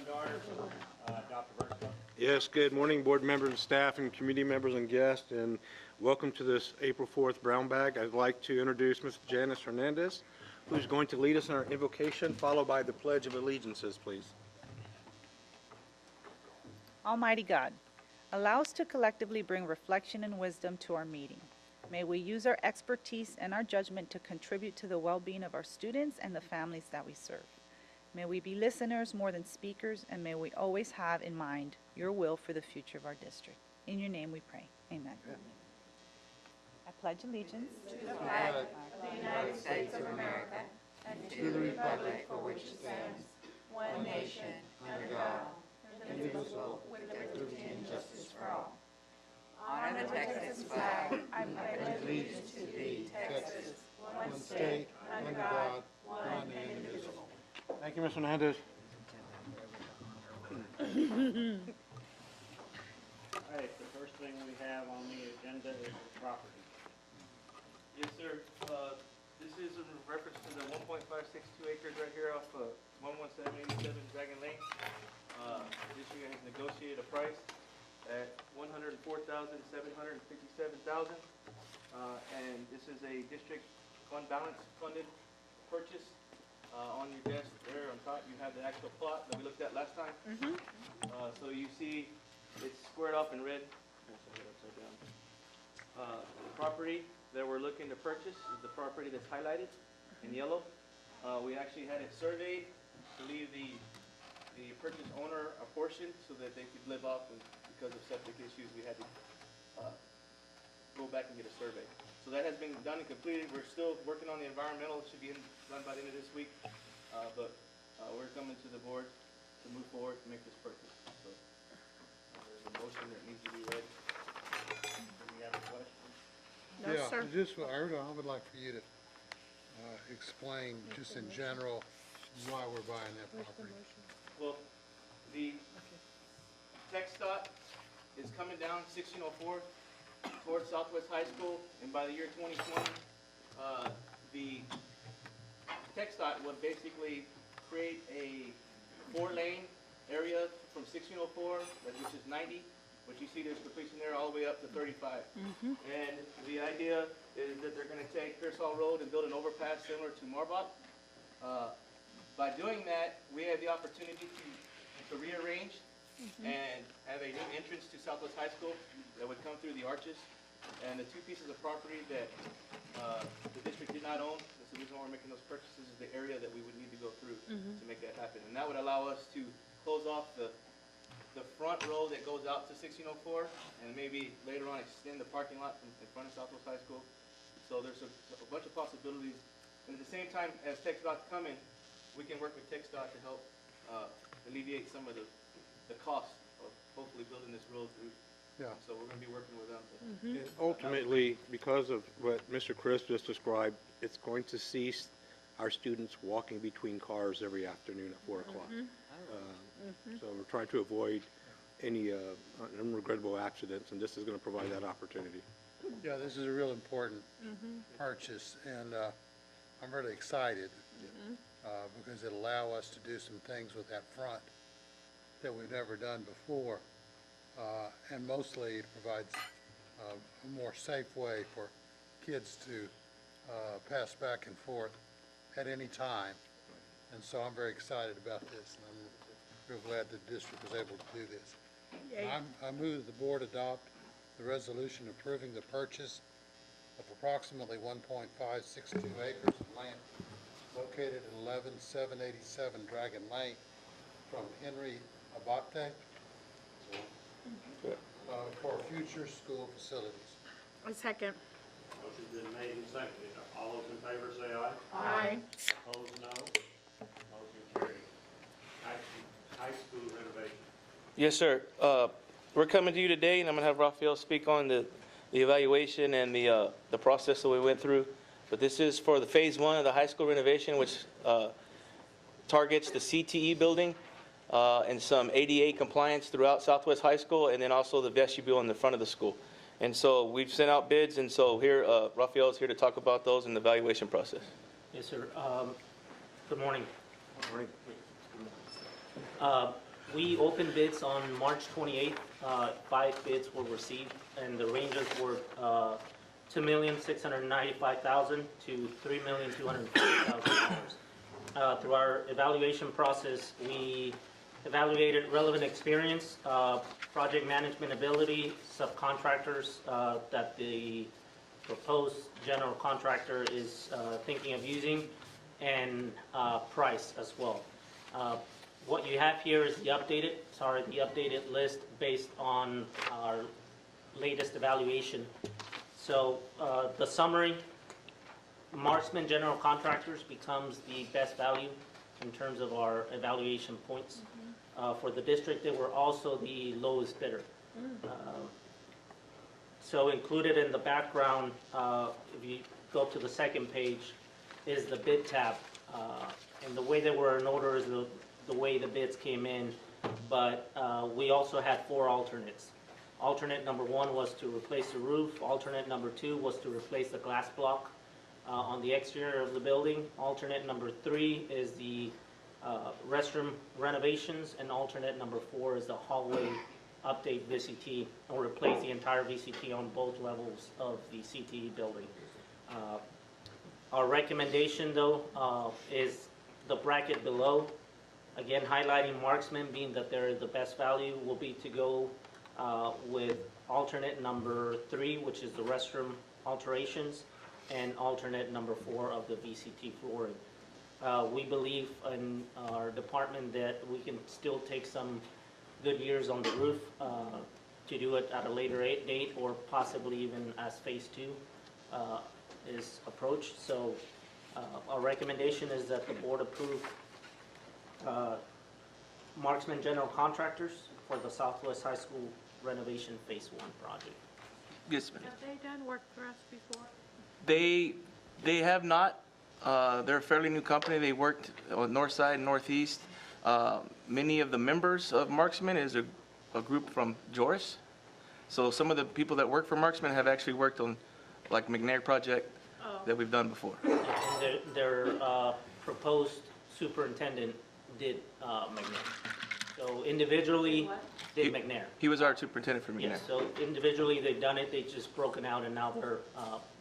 Dr. Bernstein. Yes, good morning, board members, staff, and community members and guests, and welcome to this April 4th Brown Bag. I'd like to introduce Ms. Janice Hernandez, who's going to lead us in our invocation, followed by the Pledge of Allegiances, please. Almighty God, allow us to collectively bring reflection and wisdom to our meeting. May we use our expertise and our judgment to contribute to the well-being of our students and the families that we serve. May we be listeners more than speakers, and may we always have in mind your will for the future of our district. In your name we pray. Amen. I pledge allegiance to the flag of the United States of America and to the republic for which it stands, one nation, under God, indivisible, with liberty and justice for all. Honor the Texas flag. I pledge allegiance to thee, Texas, one state, under God, one and indivisible. Thank you, Ms. Hernandez. All right, the first thing we have on the agenda is the property. Yes, sir. This is in reference to the 1.562 acres right here off 11787 Dragon Lane. This year has negotiated a price at $104,757,000, and this is a district fund balance funded purchase. On your desk there on top, you have the actual plot that we looked at last time. So you see it's squared off in red. The property that we're looking to purchase is the property that's highlighted in yellow. We actually had it surveyed to leave the purchase owner a portion so that they could live off, and because of septic issues we had to go back and get a survey. So that has been done and completed. We're still working on the environmental. It should be done by the end of this week. But we're coming to the board to move forward to make this purchase. So there's a motion that needs to be read. Do we have a question? No, sir. I would like for you to explain, just in general, why we're buying that property. Well, the TxDOT is coming down 1604 towards Southwest High School, and by the year 2020, the TxDOT would basically create a 4-lane area from 1604, which is 90, which you see there's completion there, all the way up to 35. And the idea is that they're going to take Pearsall Road and build an overpass similar to Marbach. By doing that, we have the opportunity to rearrange and have a new entrance to Southwest High School that would come through the arches. And the two pieces of property that the district did not own, that's the reason why we're making those purchases, is the area that we would need to go through to make that happen. And that would allow us to close off the front road that goes out to 1604, and maybe later on extend the parking lot in front of Southwest High School. So there's a bunch of possibilities. And at the same time, as TxDOT's coming, we can work with TxDOT to help alleviate some of the cost of hopefully building this road through. Yeah. So we're going to be working with them. And ultimately, because of what Mr. Chris just described, it's going to cease our students walking between cars every afternoon at 4 o'clock. So we're trying to avoid any unregrettable accidents, and this is going to provide that opportunity. Yeah, this is a real important purchase, and I'm really excited because it'll allow us to do some things with that front that we've never done before. And mostly it provides a more safe way for kids to pass back and forth at any time. And so I'm very excited about this, and I'm real glad the district was able to do this. I move that the board adopt the resolution approving the purchase of approximately 1.562 acres of land located at 11787 Dragon Lane from Henry Abate for future school facilities. A second. Motion's been made and seconded. All those in favor say aye. Aye. Opposed, no. Motion carried. High school renovation. Yes, sir. We're coming to you today, and I'm going to have Raphael speak on the evaluation and the process that we went through. But this is for the phase 1 of the high school renovation, which targets the CTE building and some ADA compliance throughout Southwest High School, and then also the vestibule in the front of the school. And so we've sent out bids, and so here, Raphael is here to talk about those and the evaluation process. Yes, sir. Good morning. Morning. We opened bids on March 28th. 5 bids were received, and the ranges were $2,695,000 to $3,250,000. Through our evaluation process, we evaluated relevant experience, project management ability, subcontractors that the proposed general contractor is thinking of using, and price as well. What you have here is the updated list based on our latest evaluation. So the summary, Marksman General Contractors becomes the best value in terms of our evaluation points. For the district, they were also the lowest bidder. So included in the background, if you go to the second page, is the bid tab. And the way they were in order is the way the bids came in, but we also had 4 alternates. Alternate number 1 was to replace the roof. Alternate number 2 was to replace the glass block on the exterior of the building. Alternate number 3 is the restroom renovations, and alternate number 4 is the hallway update VCT, or replace the entire VCT on both levels of the CTE building. Our recommendation, though, is the bracket below. Again, highlighting Marksman, being that they're the best value, will be to go with alternate number 3, which is the restroom alterations, and alternate number 4 of the VCT flooring. We believe in our department that we can still take some good years on the roof to do it at a later date, or possibly even as phase 2 is approached. So our recommendation is that the board approve Marksman General Contractors for the Southwest High School renovation phase 1 project. Yes, ma'am. Have they done work for us before? They have not. They're a fairly new company. They worked on north side and northeast. Many of the members of Marksman is a group from Joris. So some of the people that work for Marksman have actually worked on like McNair project that we've done before. And their proposed superintendent did McNair. So individually, did McNair. He was our superintendent for McNair. Yes, so individually, they've done it, they just broken out, and now they're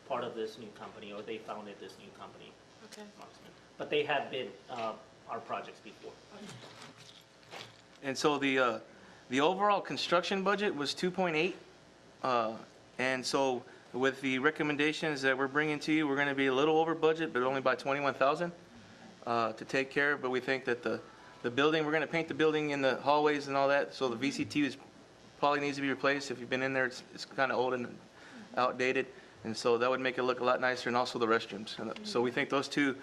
part of this new company, or they founded this new company. Okay. Marksman. But they have bid our projects before. And so the overall construction budget was 2.8. And so with the recommendations that we're bringing to you, we're going to be a little over budget, but only by 21,000 to take care of. But we think that the building, we're going to paint the building in the hallways and all that. So the VCT is probably needs to be replaced. If you've been in there, it's kind of old and outdated. And so that would make it look a lot nicer, and also the restrooms. And so we think those 2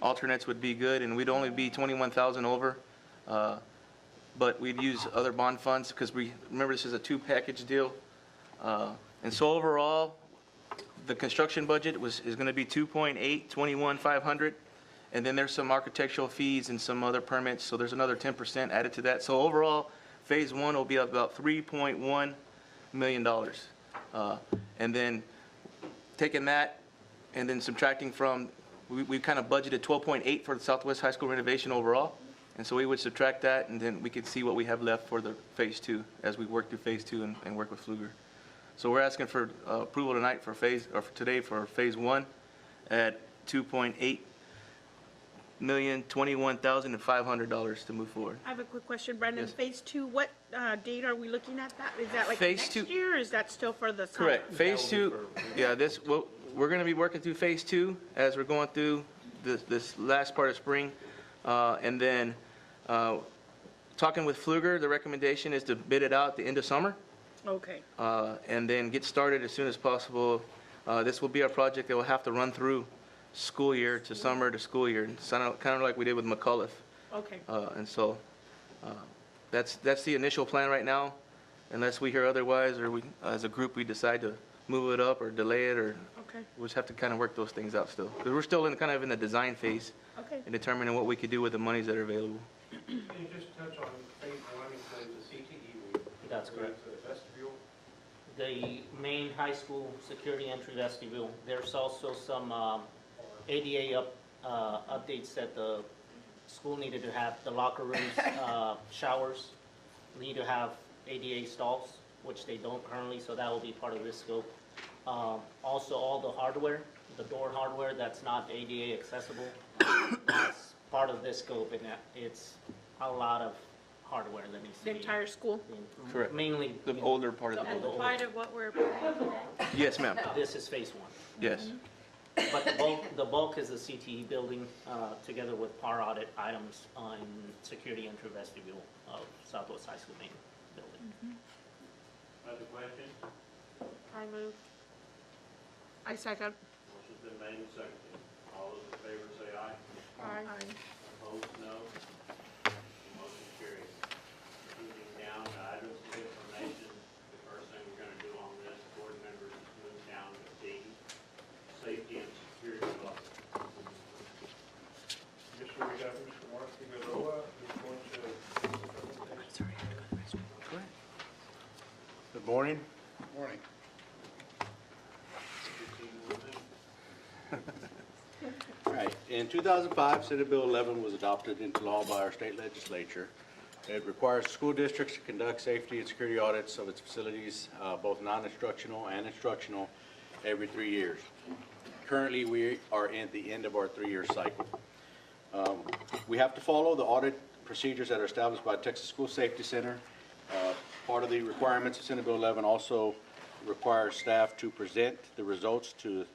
alternates would be good, and we'd only be 21,000 over. But we'd use other bond funds, because remember, this is a 2-package deal. And so overall, the construction budget is going to be 2.8, 21,500. And then there's some architectural fees and some other permits, so there's another 10% added to that. So overall, phase 1 will be about $3.1 million. And then taking that and then subtracting from, we kind of budgeted 12.8 for the Southwest High School renovation overall. And so we would subtract that, and then we could see what we have left for the phase 2 as we work through phase 2 and work with Pfluger. So we're asking for approval tonight for today for phase 1 at $2.8,021,500 to move forward. I have a quick question, Brandon. Yes. Phase 2, what date are we looking at that? Is that like Phase next 2 year, or is that still for the summer? Correct. Phase 2, yeah, we're going to be working through phase 2 as we're going through this last part of spring. And then talking with Pfluger, the recommendation is to bid it out at the end of summer. Okay. And then get started as soon as possible. This will be our project that will have to run through school year to summer to school year, kind of like we did with McAuliffe. Okay. And so that's the initial plan right now, unless we hear otherwise, or we, as a group, we decide to move it up or delay it, or Okay. we'll just have to kind of work those things out still. Because we're still kind of in the design phase Okay. and determining what we could do with the monies that are available. Can you just touch on phase 1 includes the CTE wing? That's correct. The vestibule? The main high school security entry vestibule, there's also some ADA updates that the school needed to have, the locker rooms, showers, need to have ADA stalls, which they don't currently, so that will be part of this scope. Also, all the hardware, the door hardware that's not ADA accessible, that's part of this scope, and it's a lot of hardware that needs to The be. entire school? Correct. Mainly. The older part of the And building. part of what we're, Yes, ma'am. This is phase one. Yes. But the bulk is the CTE building, together with power audit items in security entry vestibule of Southwest High School main building. Other questions? I move. I second. Motion's been made and seconded. All those in favor say aye. Aye. Opposed, no. Motion carries. Moving down to items of information, the first thing we're gonna do on this, board members, is move down to D, safety and security officer. Mr. we have Mr. Mark Figueroa, who's going to. Good morning. Morning. All right, in 2005, Senate Bill 11 was adopted into law by our state legislature. It requires school districts to conduct safety and security audits of its facilities, both non-instructional and instructional, every 3 years. Currently, we are at the end of our 3-year cycle. We have to follow the audit procedures that are established by Texas School Safety Center. Part of the requirements of Senate Bill 11 also requires staff to present the results to the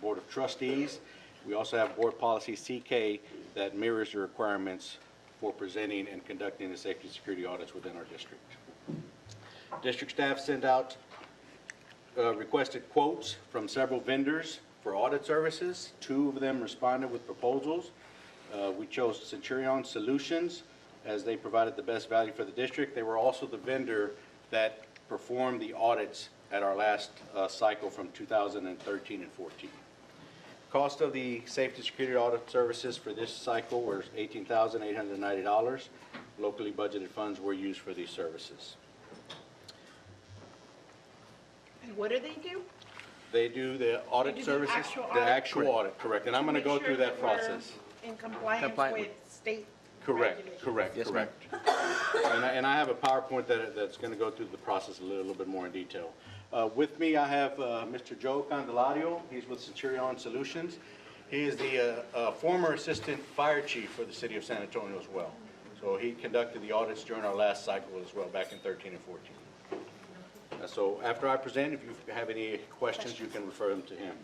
Board of Trustees. We also have Board Policy CK that mirrors the requirements for presenting and conducting the safety and security audits within our district. District staff sent out requested quotes from several vendors for audit services. 2 of them responded with proposals. We chose Centurion Solutions as they provided the best value for the district. They were also the vendor that performed the audits at our last cycle from 2013 and 14. Cost of the safety and security audit services for this cycle was $18,890. Locally budgeted funds were used for these services. And what do they do? They do the audit They do the services. actual The audit? actual audit, correct. And I'm going to make go sure through that we're process. In compliance Compliant with with- state Correct, regulations. correct, Yes, ma'am. correct. And I have a PowerPoint that's going to go through the process a little bit more in detail. With me, I have Mr. Joe Candelario. He's with Centurion Solutions. He is the former assistant fire chief for the city of San Antonio as well. So he conducted the audits during our last cycle as well, back in 13 and 14. So after I present, if you have any questions, you can refer them to him.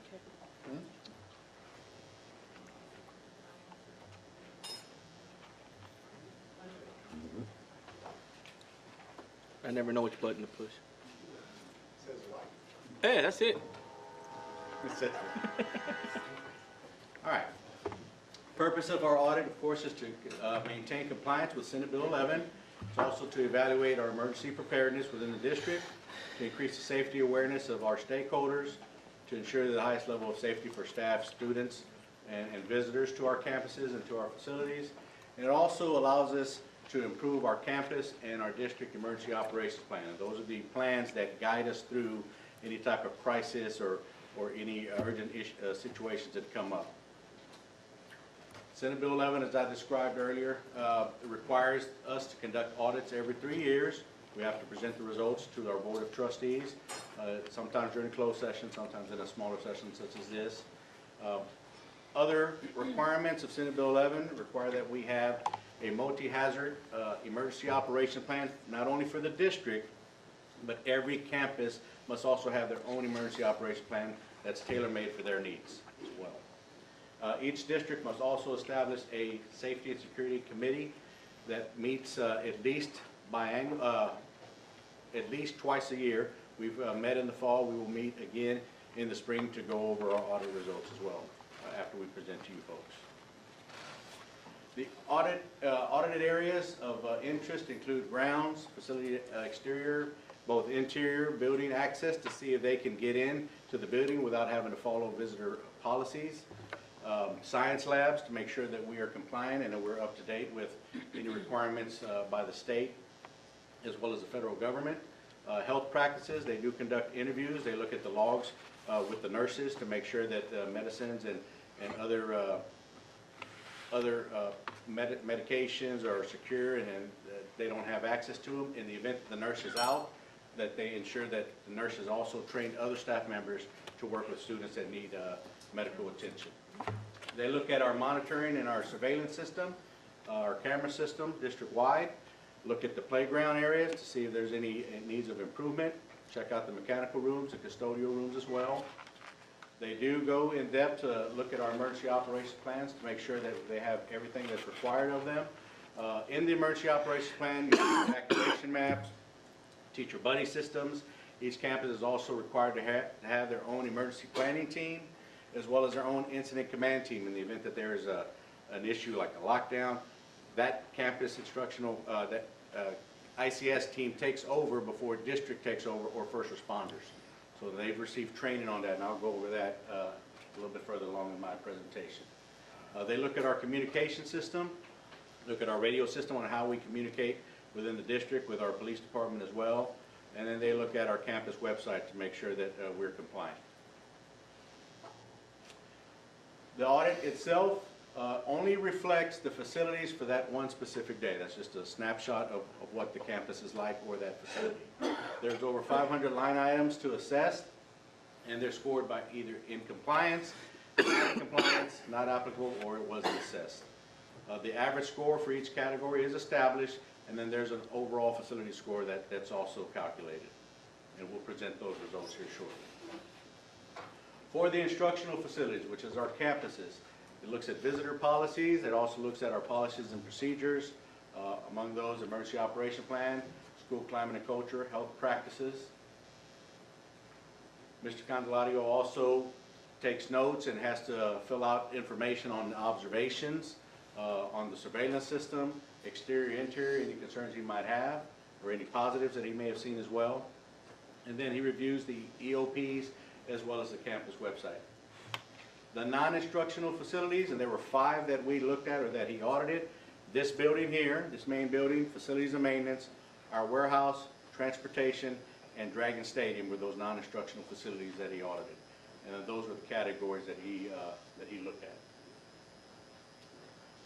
I never know which button to push. Hey, that's it. All right. Purpose of our audit, of course, is to maintain compliance with Senate Bill 11. It's also to evaluate our emergency preparedness within the district, to increase the safety awareness of our stakeholders, to ensure the highest level of safety for staff, students, and visitors to our campuses and to our facilities. And it also allows us to improve our campus and our district emergency operations plan. And those are the plans that guide us through any type of crisis or any urgent situations that come up. Senate Bill 11, as I described earlier, requires us to conduct audits every 3 years. We have to present the results to our Board of Trustees, sometimes during a closed session, sometimes in a smaller session such as this. Other requirements of Senate Bill 11 require that we have a multi-hazard emergency operation plan, not only for the district, but every campus must also have their own emergency operation plan that's tailor-made for their needs as well. Each district must also establish a safety and security committee that meets at least twice a year. We've met in the fall. We will meet again in the spring to go over our audit results as well after we present to you folks. The audited areas of interest include grounds, facility exterior, both interior building access to see if they can get in to the building without having to follow visitor policies. Science labs to make sure that we are compliant and that we're up to date with any requirements by the state as well as the federal government. Health practices, they do conduct interviews. They look at the logs with the nurses to make sure that medicines and other other medications are secure and they don't have access to them, in the event that the nurse is out, that they ensure that the nurses also train other staff members to work with students that need medical attention. They look at our monitoring and our surveillance system, our camera system district-wide, look at the playground areas to see if there's any needs of improvement, check out the mechanical rooms, the custodial rooms as well. They do go in depth to look at our emergency operations plans to make sure that they have everything that's required of them. In the emergency operations plan, you have evacuation maps, teacher buddy systems. Each campus is also required to have their own emergency planning team, as well as their own incident command team in the event that there is an issue like a lockdown. That campus instructional, ICS team takes over before district takes over or first responders. So they've received training on that, and I'll go over that a little bit further along in my presentation. They look at our communication system, look at our radio system on how we communicate within the district with our police department as well, and then they look at our campus website to make sure that we're compliant. The audit itself only reflects the facilities for that one specific day. That's just a snapshot of what the campus is like or that facility. There's over 500 line items to assess, and they're scored by either in compliance, not in compliance, not applicable, or it wasn't assessed. The average score for each category is established, and then there's an overall facility score that's also calculated. And we'll present those results here shortly. For the instructional facilities, which is our campuses, it looks at visitor policies. It also looks at our policies and procedures. Among those, emergency operation plan, school climate and culture, health practices. Mr. Candelario also takes notes and has to fill out information on the observations, on the surveillance system, exterior, interior, any concerns he might have, or any positives that he may have seen as well. And then he reviews the EOPs as well as the campus website. The non-instructional facilities, and there were 5 that we looked at or that he audited. This building here, this main building, facilities and maintenance, our warehouse, transportation, and Dragon Stadium were those non-instructional facilities that he audited. And those were the categories that he looked at.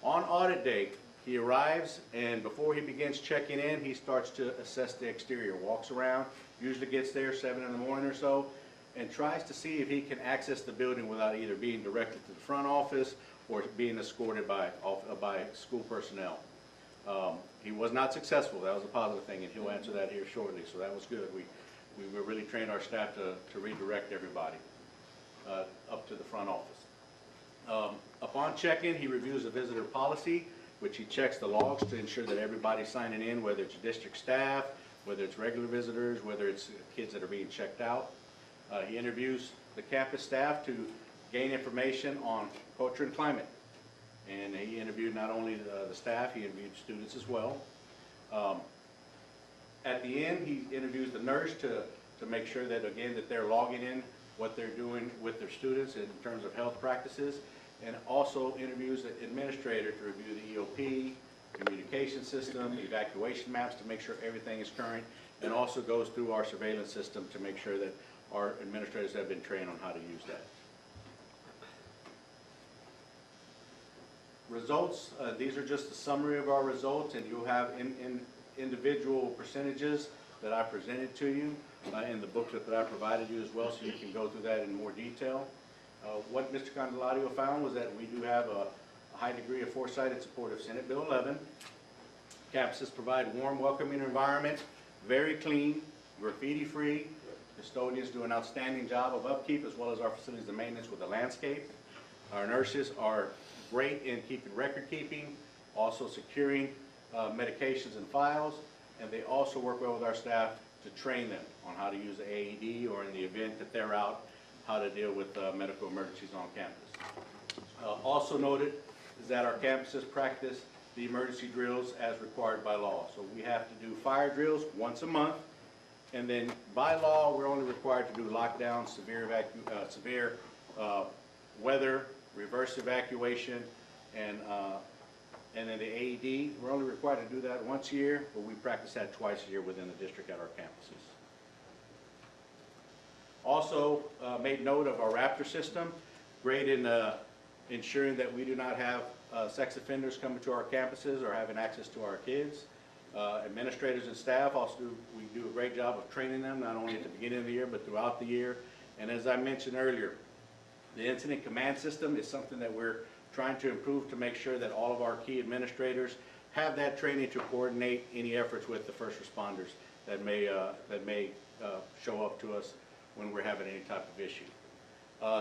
On audit day, he arrives, and before he begins checking in, he starts to assess the exterior, walks around, usually gets there 7 in the morning or so, and tries to see if he can access the building without either being directed to the front office or being escorted by school personnel. He was not successful. That was a positive thing, and he'll answer that here shortly, so that was good. We really trained our staff to redirect everybody up to the front office. Upon check-in, he reviews the visitor policy, which he checks the logs to ensure that everybody's signing in, whether it's district staff, whether it's regular visitors, whether it's kids that are being checked out. He interviews the campus staff to gain information on culture and climate. And he interviewed not only the staff, he interviewed students as well. At the end, he interviews the nurse to make sure that, again, that they're logging in what they're doing with their students in terms of health practices, and also interviews the administrator to review the EOP, communication system, evacuation maps to make sure everything is current, and also goes through our surveillance system to make sure that our administrators have been trained on how to use that. Results, these are just a summary of our results, and you'll have in individual percentages that I presented to you in the booklet that I provided you as well, so you can go through that in more detail. What Mr. Candelario found was that we do have a high degree of foresight in support of Senate Bill 11. Campuses provide warm, welcoming environment, very clean, graffiti-free. Custodians do an outstanding job of upkeep, as well as our facilities and maintenance with the landscape. Our nurses are great in keeping record keeping, also securing medications and files, and they also work well with our staff to train them on how to use the AED, or in the event that they're out, how to deal with medical emergencies on campus. Also noted is that our campuses practice the emergency drills as required by law. So we have to do fire drills once a month, and then by law, we're only required to do lockdowns, severe weather, reverse evacuation, and then the AED. We're only required to do that once a year, but we practice that twice a year within the district at our campuses. Also made note of our Raptor system, great in ensuring that we do not have sex offenders coming to our campuses or having access to our kids. Administrators and staff also we do a great job of training them, not only at the beginning of the year, but throughout the year. And as I mentioned earlier, the incident command system is something that we're trying to improve to make sure that all of our key administrators have that training to coordinate any efforts with the first responders that may show up to us when we're having any type of issue.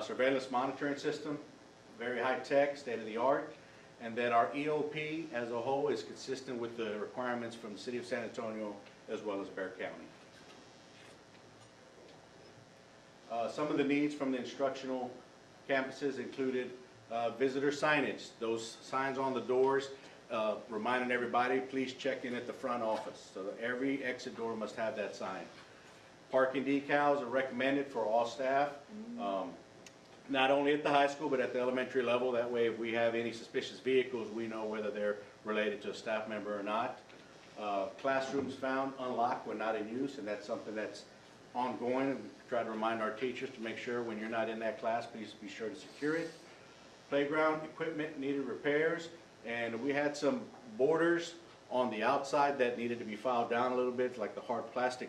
Surveillance monitoring system, very high-tech, state-of-the-art, and that our EOP as a whole is consistent with the requirements from the City of San Antonio as well as Bexar County. Some of the needs from the instructional campuses included visitor signage, those signs on the doors reminding everybody, please check in at the front office. So every exit door must have that sign. Parking decals are recommended for all staff, not only at the high school, but at the elementary level. That way, if we have any suspicious vehicles, we know whether they're related to a staff member or not. Classrooms found unlocked when not in use, and that's something that's ongoing. We try to remind our teachers to make sure when you're not in that class, please be sure to secure it. Playground equipment needed repairs, and we had some borders on the outside that needed to be filed down a little bit, like the hard plastic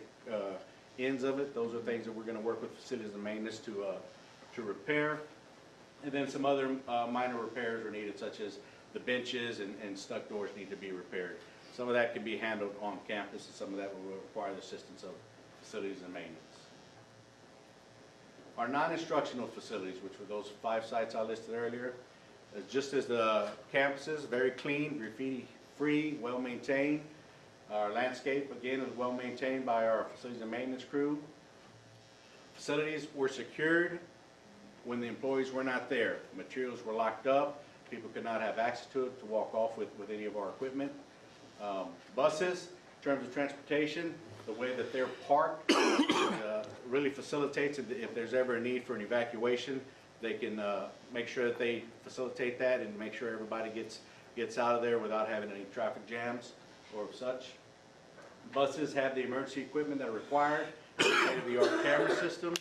ends of it. Those are things that we're going to work with facilities and maintenance to repair. And then some other minor repairs are needed, such as the benches and stuck doors need to be repaired. Some of that can be handled on campus, and some of that will require the assistance of facilities and maintenance. Our non-instructional facilities, which were those 5 sites I listed earlier, just as the campuses, very clean, graffiti-free, well-maintained. Our landscape, again, is well-maintained by our facilities and maintenance crew. Facilities were secured when the employees were not there. Materials were locked up. People could not have access to it to walk off with any of our equipment. Buses, in terms of transportation, the way that they're parked really facilitates it. If there's ever a need for an evacuation, they can make sure that they facilitate that and make sure everybody gets out of there without having any traffic jams or such. Buses have the emergency equipment that are required, state-of-the-art camera systems,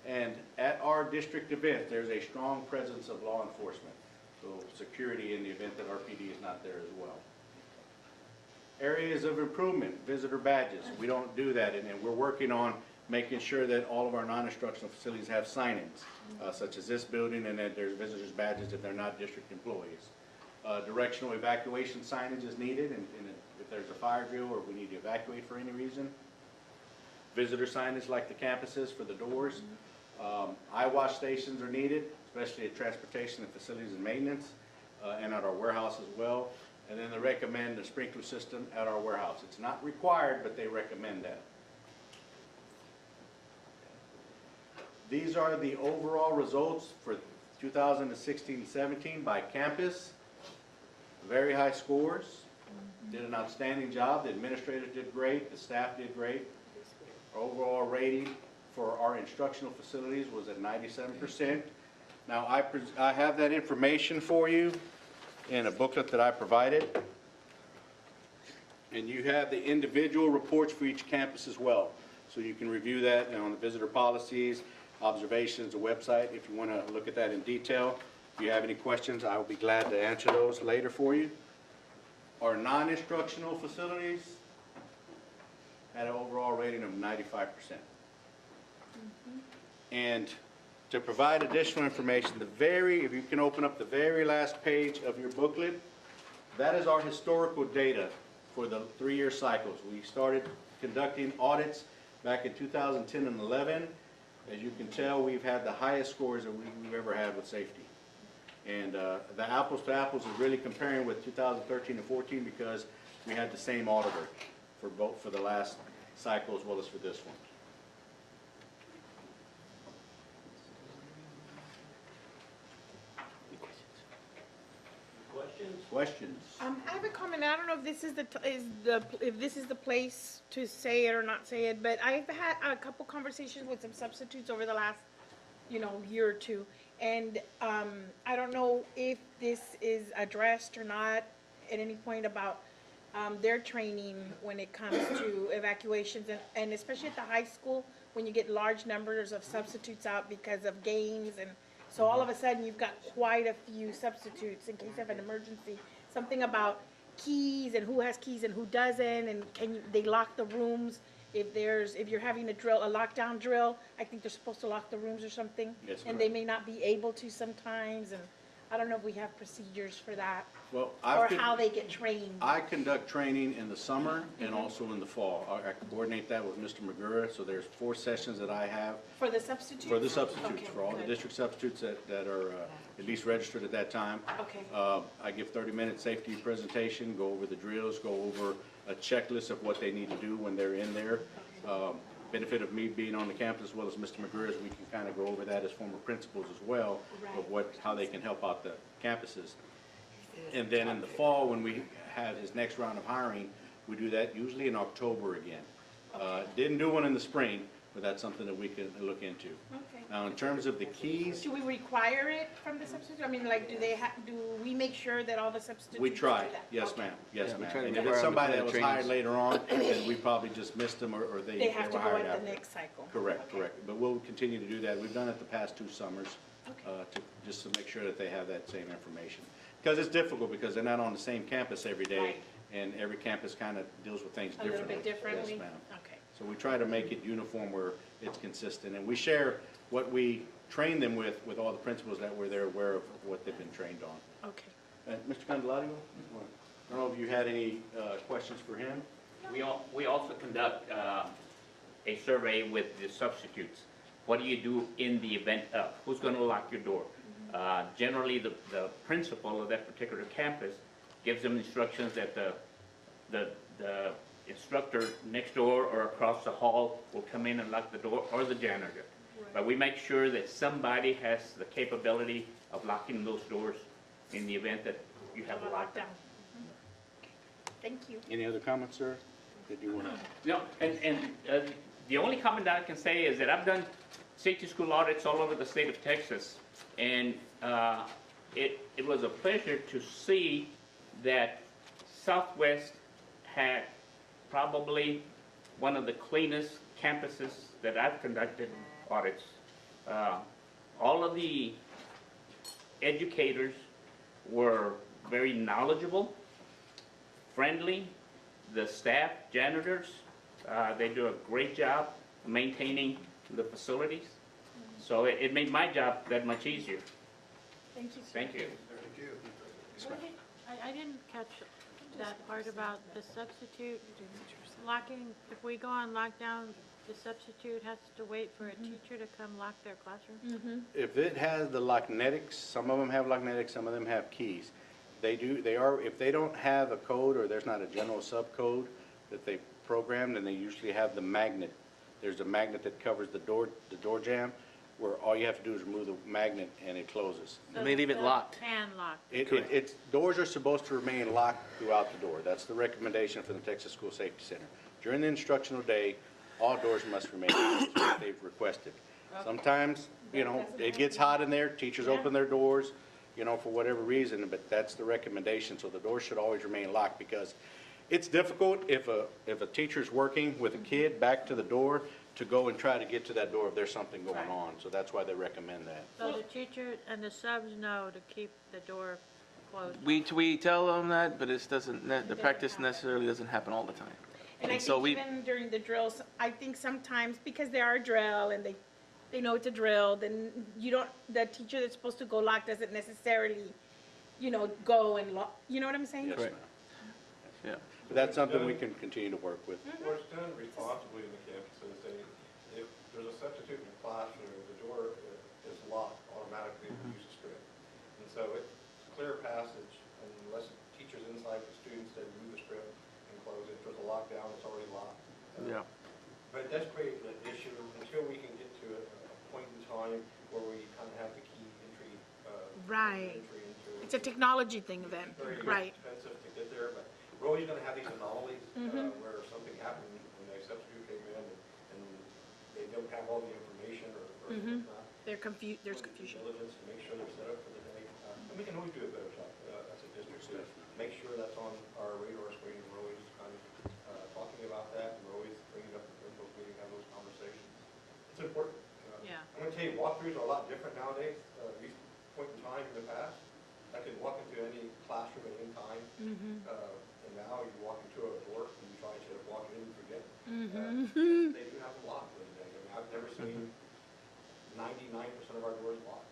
and at our district event, there's a strong presence of law enforcement, so security in the event that RPD is not there as well. Areas of improvement, visitor badges. We don't do that, and we're working on making sure that all of our non-instructional facilities have signings, such as this building, and that there's visitors badges if they're not district employees. Directional evacuation signage is needed, and if there's a fire drill or we need to evacuate for any reason. Visitor signage like the campuses for the doors. Eye wash stations are needed, especially at transportation and facilities and maintenance, and at our warehouse as well. And then they recommend a sprinkler system at our warehouse. It's not required, but they recommend that. These are the overall results for 2016-17 by campus. Very high scores. Did an outstanding job. The administrators did great. The staff did great. Our overall rating for our instructional facilities was at 97%. Now, I have that information for you in a booklet that I provided. And you have the individual reports for each campus as well. So you can review that on the visitor policies, observations, the website, if you want to look at that in detail. If you have any questions, I will be glad to answer those later for you. Our non-instructional facilities had an overall rating of 95%. And to provide additional information, if you can open up the very last page of your booklet, that is our historical data for the 3-year cycles. We started conducting audits back in 2010 and 11. As you can tell, we've had the highest scores that we've ever had with safety. And the apples to apples is really comparing with 2013 and 14 because we had the same auditor for the last cycle as well as for this one. Questions? I have a comment. I don't know if this is if this is the place to say it or not say it, but I've had a couple conversations with some substitutes over the last, year or two, and I don't know if this is addressed or not at any point about their training when it comes to evacuations, and especially at the high school when you get large numbers of substitutes out because of games and So all of a sudden, you've got quite a few substitutes in case of an emergency. Something about keys and who has keys and who doesn't, and they lock the rooms. If you're having a lockdown drill, I think they're supposed to lock the rooms or something. Yes, And ma'am. they may not be able to sometimes, and I don't know if we have procedures for that, Well, or how they get trained. I conduct training in the summer and also in the fall. I coordinate that with Mr. Magura, so there's 4 sessions that I have For the substitutes? for the substitutes, Okay, for all the good. district substitutes that are at least registered at that time. Okay. I give 30-minute safety presentation, go over the drills, go over a checklist of what they need to do when they're in there. Benefit of me being on the campus as well as Mr. McGreer is we can kind of go over that as former principals as well, of how they can help out the campuses. And then in the fall, when we have his next round of hiring, we do that usually in October again. Didn't do one in the spring, but that's something that we can look into. Okay. Now, in terms of the keys, Do we require it from the substitute? I mean, like, do we make sure that all the substitutes? we do try, that? yes, Okay. ma'am, yes, Yeah, we ma'am. try to And if require it's them to somebody attend that was trainings. hired later on, then we probably just missed them, or they They have to were go hired at the after. next cycle. Correct, correct. But we'll continue to do that. We've done it the past 2 summers, Okay. just to make sure that they have that same information. Because it's difficult, because they're not on the same campus every day, Right. and every campus kind of deals with things A little differently. bit differently? Yes, ma'am. Okay. So we try to make it uniform where it's consistent, and we share what we train them with all the principals that they're aware of what they've been trained on. Okay. Mr. Candelario, I don't know if you had any questions for him? We also conduct a survey with the substitutes. What do you do in the event of? Who's going to lock your door? Generally, the principal of that particular campus gives them instructions that the instructor next door or across the hall will come in and lock the door, or the janitor. But we make sure that somebody has the capability of locking those doors in the event that you have a lockdown. Thank you. Any other comments, sir, that you want to? No, and the only comment that I can say is that I've done safety school audits all over the state of Texas, and it was a pleasure to see that Southwest had probably one of the cleanest campuses that I've conducted audits. All of the educators were very knowledgeable, friendly. The staff, janitors, they do a great job maintaining the facilities. So it made my job that much easier. Thank you, sir. Thank you. I didn't catch that part about the substitute locking. If we go on lockdown, the substitute has to wait for a teacher to come lock their classroom? If it has the locknetics, some of them have locknetics, some of them have keys. If they don't have a code, or there's not a general subcode that they programmed, then they usually have the magnet. There's a magnet that covers the door jamb, where all you have to do is remove the magnet and it closes. So may leave it the locked. Hand locked. Doors are supposed to remain locked throughout the door. That's the recommendation from the Texas School Safety Center. During the instructional day, all doors must remain closed, what they've requested. Sometimes, it gets hot in there, teachers open their doors, for whatever reason, but that's the recommendation. So the door should always remain locked, because it's difficult if a teacher's working with a kid back to the door to go and try to get to that door if there's something going Right. on. So that's why they recommend that. So the teacher and the subs know to keep the door closed. We tell them that, but the practice necessarily doesn't happen all the time. And I And so think we- even during the drills, I think sometimes because they are a drill and they know it's a drill, then the teacher that's supposed to go lock doesn't necessarily, go and lock, you know what I'm saying? Yes, Correct. ma'am. Yeah. But that's something we can continue to work with. What's done responsibly in the campuses, if there's a substitute in the classroom, the door is locked automatically if you use a script. And so it's clear passage, unless the teacher's inside the students, they remove the script and close it. If there's a lockdown, it's already locked. Yeah. But it does create an issue until we can get to a point in time where we kind of have the key entry. Right. Entry into it. It's a technology thing then, Very right? expensive to get there, but we're always gonna have these anomalies, where something happened when a substitute came in and they don't have all the information or it's not. There's confusion. Diligence to make sure they're set up for the day. And we can always do a better job, as a district, to make sure that's on our radar screen. We're always kind of, talking about that, and we're always bringing it up in those meetings, have those conversations. It's important. Yeah. I'm gonna tell you, walkthroughs are a lot different nowadays. We used to point in time in the past, I could walk into any classroom at any time. And now you walk into a door and you try to walk in and forget. They do have them locked for the day. I mean, I've never seen 99% of our doors locked.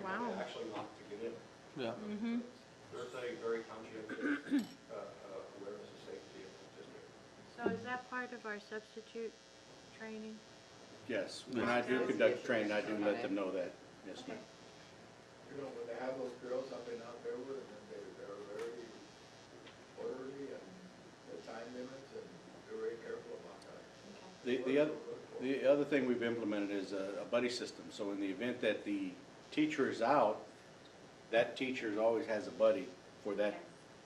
Wow. They actually locked to get in. Yeah. There's a very conscientious awareness of safety in the district. So is that part of our substitute training? Yes, when I do conduct training, I do let them know that, yes, ma'am. You know, when they have those girls up and out there with them, they're very orderly and the time limits, and they're very careful about that. The other thing we've implemented is a buddy system. So in the event that the teacher is out, that teacher always has a buddy for that,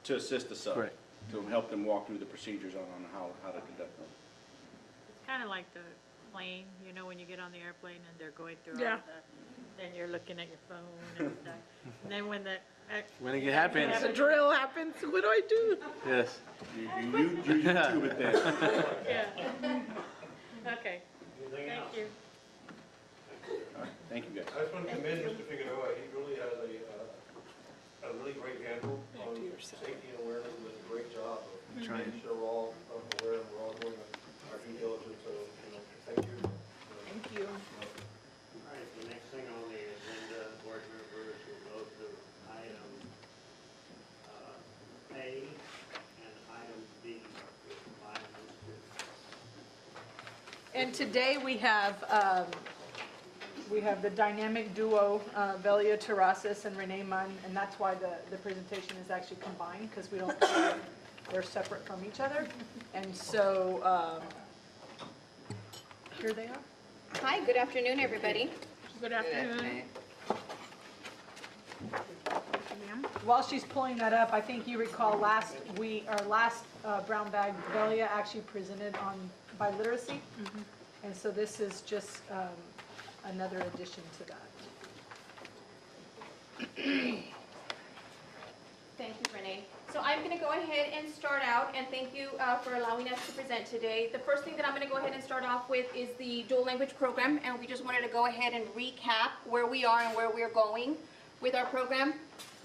to assist the sub. Correct. To help them walk through the procedures on how to conduct them. It's kind of like the plane, you know, when you get on the airplane and they're going through Yeah. all the, then you're looking at your phone and stuff. And then when the, When it happens, The drill happens, what do I do? yes. You YouTube it then. yeah. Okay, Anything thank else? you. Thank you, guys. I just want to commend Mr. Figueroa. He really has a really great handle on safety and awareness, and does a great job of making sure we're all aware and we're all doing our due diligence. So, thank you. Thank you. All right, the next thing on the agenda, board members, will go to item A and item B. And today we have the dynamic duo, Velia Terrasis and Renee Munn, and that's why the presentation is actually combined, because we don't, they're separate from each other. And so, here they are. Hi, good afternoon, everybody. Good afternoon. While she's pulling that up, I think you recall last brown bag, Velia actually presented by literacy. And so this is just another addition to that. Thank you, Renee. So I'm going to go ahead and start out, and thank you for allowing us to present today. The first thing that I'm going to go ahead and start off with is the dual language program, and we just wanted to go ahead and recap where we are and where we're going with our program.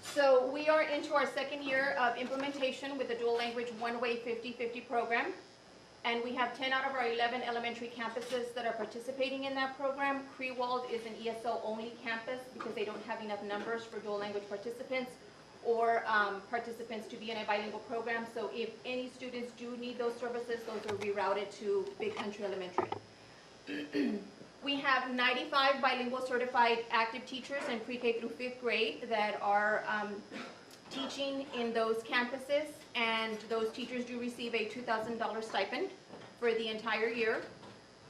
So we are into our second year of implementation with the dual language one-way 50-50 program. And we have 10 out of our 11 elementary campuses that are participating in that program. Crewald is an ESL-only campus because they don't have enough numbers for dual language participants or participants to be in a bilingual program. So if any students do need those services, those are rerouted to Big Country Elementary. We have 95 bilingual certified active teachers in pre-K through 5th grade that are teaching in those campuses, and those teachers do receive a $2,000 stipend for the entire year.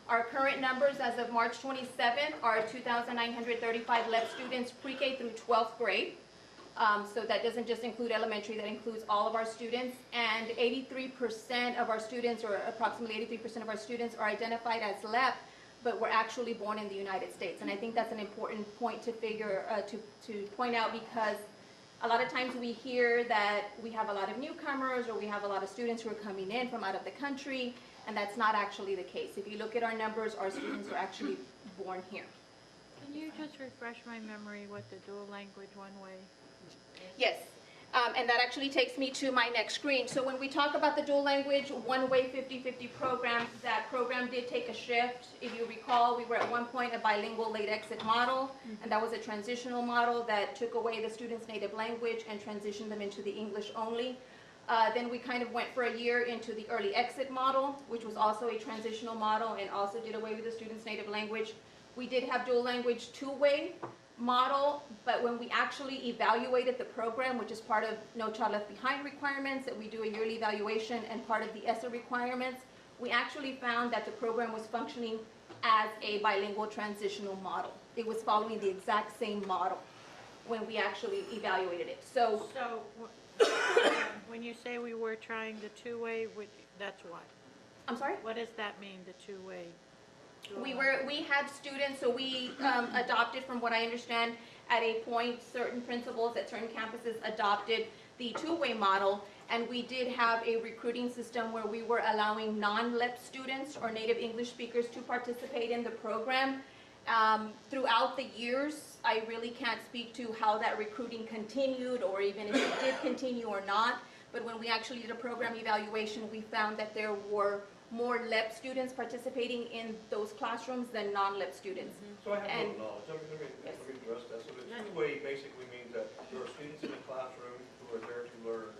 Our current numbers as of March 27 are 2,935 LEP students pre-K through 12th grade. So that doesn't just include elementary, that includes all of our students, and 83% of our students, or approximately 83% of our students, are identified as LEP, but were actually born in the United States. And I think that's an important point to point out, because a lot of times we hear that we have a lot of newcomers, or we have a lot of students who are coming in from out of the country, and that's not actually the case. If you look at our numbers, our students are actually born here. Can you just refresh my memory what the dual language one-way? Yes, and that actually takes me to my next screen. So when we talk about the dual language one-way 50-50 program, that program did take a shift. If you recall, we were at one point a bilingual late exit model, and that was a transitional model that took away the students' native language and transitioned them into the English only. Then we kind of went for a year into the early exit model, which was also a transitional model and also did away with the students' native language. We did have dual language two-way model, but when we actually evaluated the program, which is part of No Child Left Behind requirements, that we do a yearly evaluation, and part of the ESSA requirements, we actually found that the program was functioning as a bilingual transitional model. It was following the exact same model when we actually evaluated it. So When you say we were trying the two-way, that's what? I'm sorry? What does that mean, the two-way? We had students, so we adopted, from what I understand, at a point, certain principals at certain campuses adopted the two-way model, and we did have a recruiting system where we were allowing non-LEP students or native English speakers to participate in the program. Throughout the years, I really can't speak to how that recruiting continued or even if it did continue or not. But when we actually did a program evaluation, we found that there were more LEP students participating in those classrooms than non-LEP students. So I have And- a little knowledge, let me address that. So the two-way basically means that there are students in the classroom who are there to learn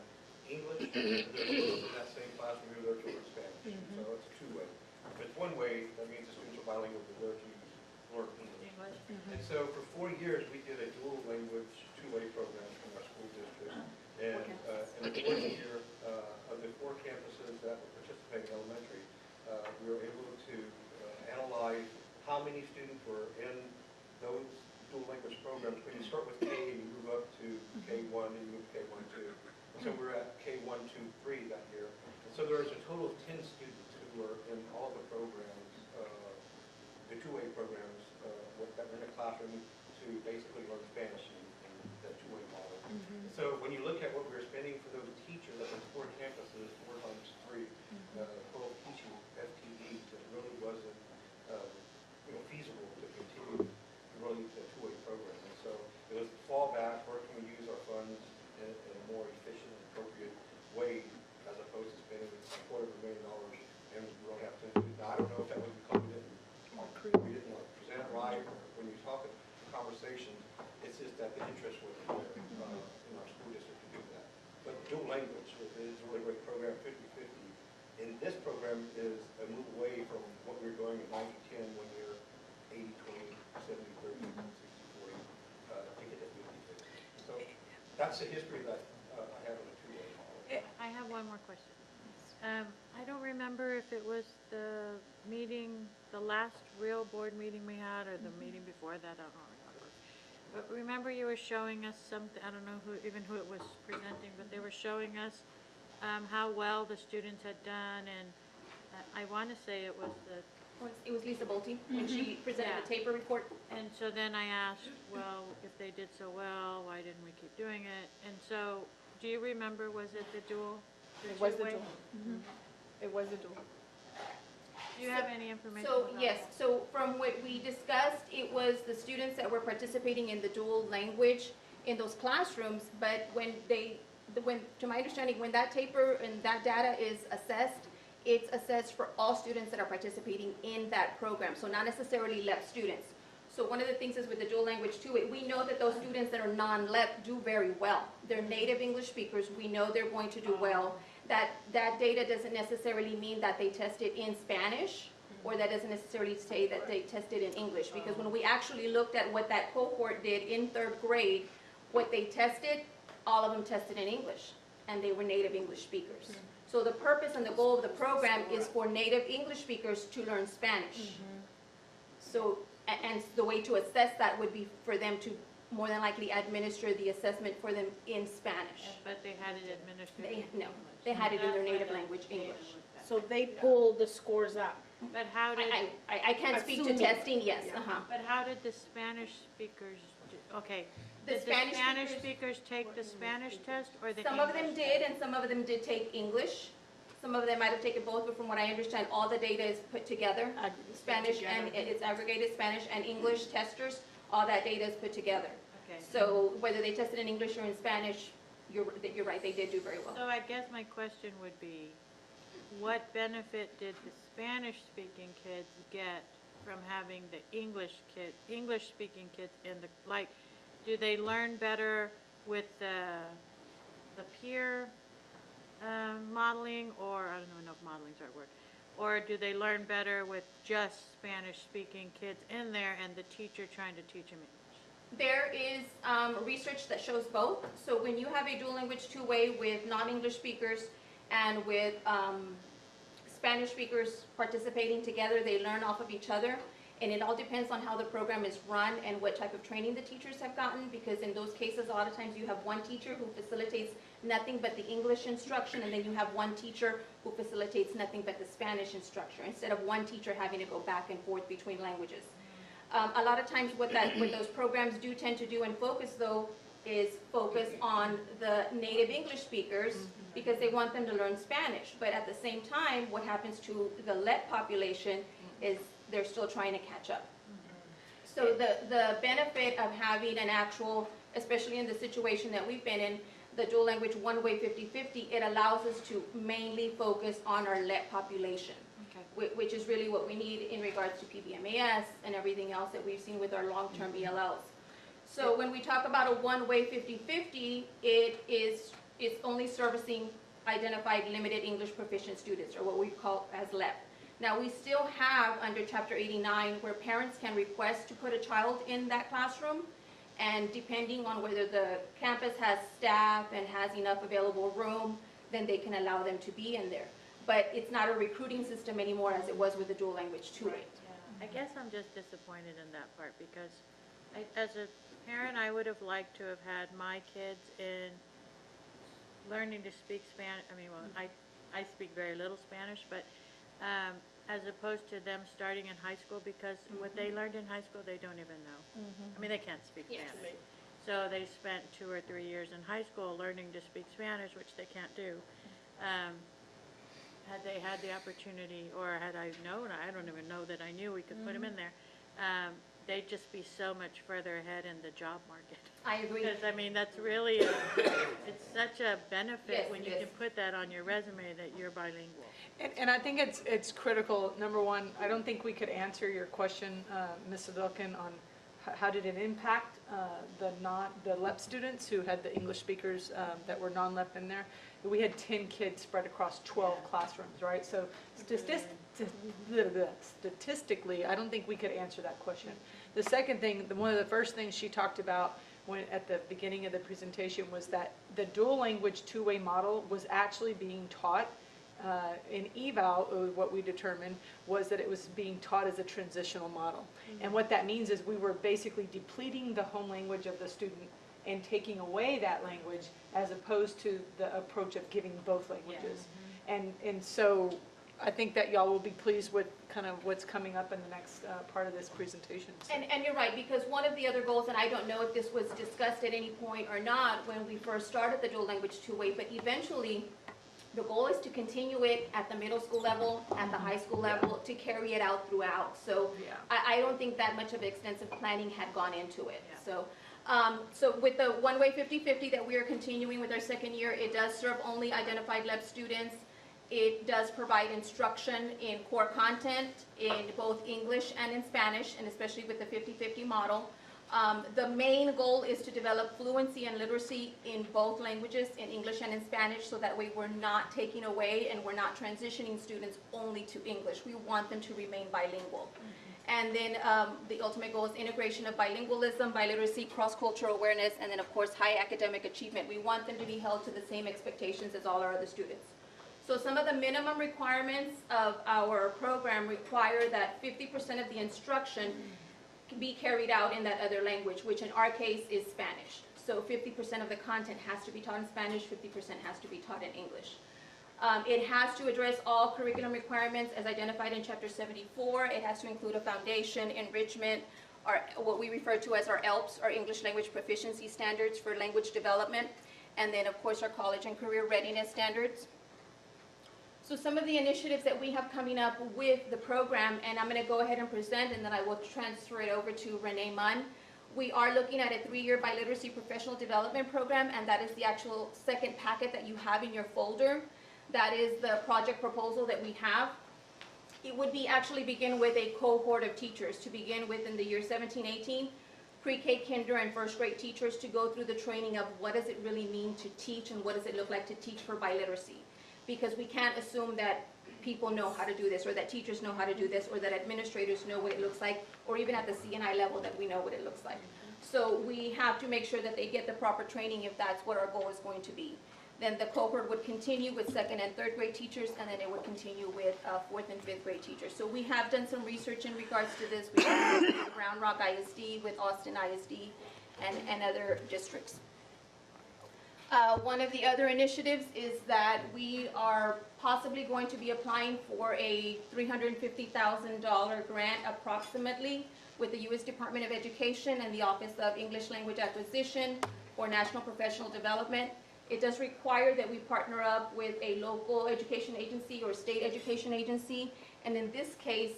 English, and there are students in that same classroom who are there to learn Spanish. So it's two-way. If it's one way, that means the students are bilingual, they're there to learn English. And so for 4 years, we did a dual language two-way program in our school district. And in the fourth year, of the 4 campuses that were participating elementary, we were able to analyze how many students were in those dual language programs. When you start with K and you move up to K1 and you move to K1, 2. And so we're at K1, 2, 3 that year. And so there was a total of 10 students who were in all the programs, the two-way programs that were in the classroom to basically learn Spanish in that two-way model. So when you look at what we were spending for those teachers at those 4 campuses, 4 times 3, 12 teaching FTEs, it really wasn't feasible to continue running the two-way program. And so it was fallback, where can we use our funds in a more efficient and appropriate way as opposed to spending $250,000 and we don't have to. Now, I don't know if that was because we didn't want to present it right, or when you talk in conversations, it's just that the interest wasn't there in our school district to do that. But dual language is a really great program, 50-50. And this program is a move away from what we were doing in 90-10 when you're 80-20, 70-30, 60-40, take it at 50-50. So that's the history that I have in a two-way model. I have one more question. I don't remember if it was the meeting, the last real board meeting we had, or the meeting before that, I don't remember. But remember you were showing us something, I don't know who it was presenting, but they were showing us how well the students had done, and I want to say it was It was Lisa Bolte when she presented the taper report. and so then I asked, well, if they did so well, why didn't we keep doing it? And so, do you remember, was it the dual? It was the two-way? dual. It was the dual. Do you have any information So, about yes, that? so from what we discussed, it was the students that were participating in the dual language in those classrooms, but to my understanding, when that taper and that data is assessed, it's assessed for all students that are participating in that program, so not necessarily LEP students. So one of the things is with the dual language too, we know that those students that are non-LEP do very well. They're native English speakers, we know they're going to do well. That data doesn't necessarily mean that they tested in Spanish, or that doesn't necessarily say that they tested in English, because when we actually looked at what that cohort did in 3rd grade, what they tested, all of them tested in English, and they were native English speakers. So the purpose and the goal of the program is for native English speakers to learn Spanish. So, and the way to assess that would be for them to more than likely administer the assessment for them in Spanish. But they had it administered. No, they had it in their native language, English. So they pulled the scores up. But how did, I can't speak to Assuming. testing, yes, but how did the Spanish speakers, okay. The Did Spanish the Spanish speakers- speakers take the Spanish test or the Some of them English did, and some of them did take English. Some of them might have taken both, but from what I understand, all the data is put together. Spanish and, it's aggregated Spanish and English testers, all that data is put together. Okay. So whether they tested in English or in Spanish, you're right, they did do very well. So I guess my question would be, what benefit did the Spanish-speaking kids get from having the English-speaking kids in the, like, do they learn better with the peer modeling, or, I don't know if modeling's the right word, or do they learn better with just Spanish-speaking kids in there and the teacher trying to teach them English? There is research that shows both. So when you have a dual language two-way with non-English speakers and with Spanish speakers participating together, they learn off of each other. And it all depends on how the program is run and what type of training the teachers have gotten, because in those cases, a lot of times you have one teacher who facilitates nothing but the English instruction, and then you have one teacher who facilitates nothing but the Spanish instruction, instead of one teacher having to go back and forth between languages. A lot of times what those programs do tend to do and focus, though, is focus on the native English speakers, because they want them to learn Spanish. But at the same time, what happens to the LEP population is they're still trying to catch up. So the benefit of having an actual, especially in the situation that we've been in, the dual language one-way 50-50, it allows us to mainly focus on our LEP population, which is really what we need in regards to PBMAS and everything else that we've seen with our long-term ELLs. So when we talk about a one-way 50-50, it's only servicing identified limited English proficient students, or what we call as LEP. Now, we still have under Chapter 89 where parents can request to put a child in that classroom, and depending on whether the campus has staff and has enough available room, then they can allow them to be in there. But it's not a recruiting system anymore as it was with the dual language two-way. Yeah, I guess I'm just disappointed in that part because as a parent, I would have liked to have had my kids in learning to speak Spanish. I mean, well, I speak very little Spanish, but as opposed to them starting in high school, because what they learned in high school, they don't even know. I mean, they can't speak Yes. Spanish. So they spent 2 or 3 years in high school learning to speak Spanish, which they can't do. Had they had the opportunity, or had I known, I don't even know that I knew we could put them in there, they'd just be so much further ahead in the job market. I agree. Because, I mean, that's really, it's such a benefit Yes, when it you is. can put that on your resume that you're bilingual. And I think it's critical, number one, I don't think we could answer your question, Ms. Sadilkin, on how did it impact the LEP students who had the English speakers that were non-LEP in there. We had 10 kids spread across 12 classrooms, right? So statistically, I don't think we could answer that question. The second thing, one of the first things she talked about at the beginning of the presentation was that the dual language two-way model was actually being taught in eval. What we determined was that it was being taught as a transitional model. And what that means is we were basically depleting the home language of the student and taking away that language, as opposed to the approach of giving both languages. And so I think that y'all will be pleased with kind of what's coming up in the next part of this presentation. So. And you're right, because one of the other goals, and I don't know if this was discussed at any point or not when we first started the dual language two-way, but eventually the goal is to continue it at the middle school level, at the high school level, to carry it out throughout. So I don't think that much of extensive planning had gone into it. So with the one-way 50-50 that we are continuing with our second year, it does serve only identified LEP students. It does provide instruction in core content in both English and in Spanish, and especially with the 50-50 model. The main goal is to develop fluency and literacy in both languages, in English and in Spanish, so that way we're not taking away and we're not transitioning students only to English. We want them to remain bilingual. And then the ultimate goal is integration of bilingualism, biliteracy, cross-cultural awareness, and then of course high academic achievement. We want them to be held to the same expectations as all our other students. So some of the minimum requirements of our program require that 50% of the instruction can be carried out in that other language, which in our case is Spanish. So 50% of the content has to be taught in Spanish, 50% has to be taught in English. It has to address all curriculum requirements as identified in Chapter 74. It has to include a foundation, enrichment, or what we refer to as our ELPS, our English Language Proficiency Standards for language development, and then of course our college and career readiness standards. So some of the initiatives that we have coming up with the program, and I'm going to go ahead and present, and then I will transfer it over to Renee Munn. We are looking at a 3-year biliteracy professional development program, and that is the actual second packet that you have in your folder. That is the project proposal that we have. It would be actually begin with a cohort of teachers to begin with in the year 17-18, pre-K, kinder, and first grade teachers to go through the training of what does it really mean to teach and what does it look like to teach for biliteracy. Because we can't assume that people know how to do this, or that teachers know how to do this, or that administrators know what it looks like, or even at the CNI level that we know what it looks like. So we have to make sure that they get the proper training if that's what our goal is going to be. Then the cohort would continue with 2nd and 3rd grade teachers, and then it would continue with 4th and 5th grade teachers. So we have done some research in regards to this. We have with Round Rock ISD, with Austin ISD, and other districts. One of the other initiatives is that we are possibly going to be applying for a $350,000 grant approximately with the U.S. Department of Education and the Office of English Language Acquisition for National Professional Development. It does require that we partner up with a local education agency or state education agency, And in this case,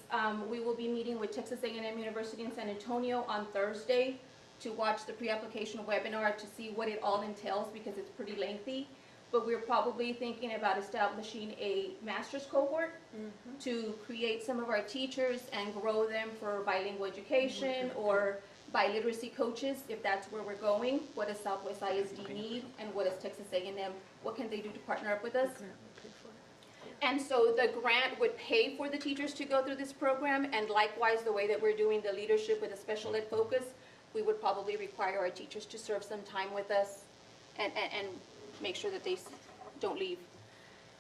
we will be meeting with Texas A&M University in San Antonio on Thursday to watch the pre-application webinar to see what it all entails, because it's pretty lengthy. But we're probably thinking about establishing a master's cohort to create some of our teachers and grow them for bilingual education or biliteracy coaches, if that's where we're going. What does Southwest ISD need, and what does Texas A&M, what can they do to partner up with us? And so the grant would pay for the teachers to go through this program, and likewise, the way that we're doing the leadership with a special ed focus, we would probably require our teachers to serve some time with us and make sure that they don't leave.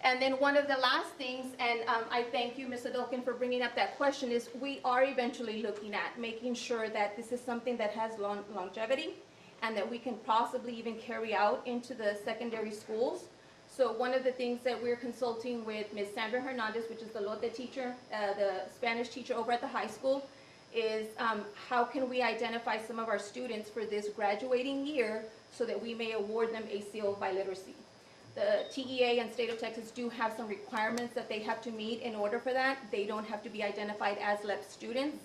And then one of the last things, and I thank you, Ms. Adolkin, for bringing up that question, is we are eventually looking at making sure that this is something that has longevity and that we can possibly even carry out into the secondary schools. So one of the things that we're consulting with Ms. Sandra Hernandez, which is the Lote teacher, the Spanish teacher over at the high school, is how can we identify some of our students for this graduating year so that we may award them a seal of biliteracy. The TEA and State of Texas do have some requirements that they have to meet in order for that. They don't have to be identified as LEP students.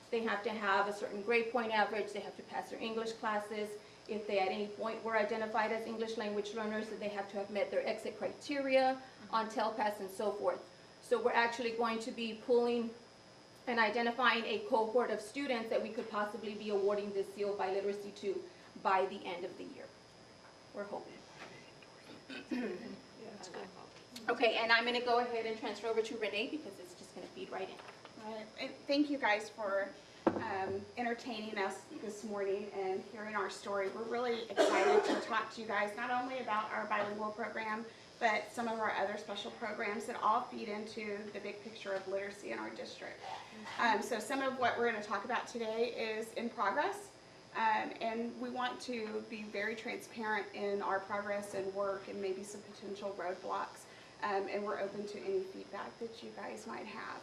They have to have a certain grade point average. They have to pass their English classes. If they at any point were identified as English language learners, then they have to have met their exit criteria on TELPAS and so forth. So we're actually going to be pulling and identifying a cohort of students that we could possibly be awarding this seal of biliteracy to by the end of the year. We're hoping. Okay, and I'm going to go ahead and transfer over to Renee because it's just going to feed right in. All right, and thank you guys for entertaining us this morning and hearing our story. We're really excited to talk to you guys not only about our bilingual program, but some of our other special programs that all feed into the big picture of literacy in our district. So some of what we're going to talk about today is in progress, and we want to be very transparent in our progress and work and maybe some potential roadblocks, and we're open to any feedback that you guys might have.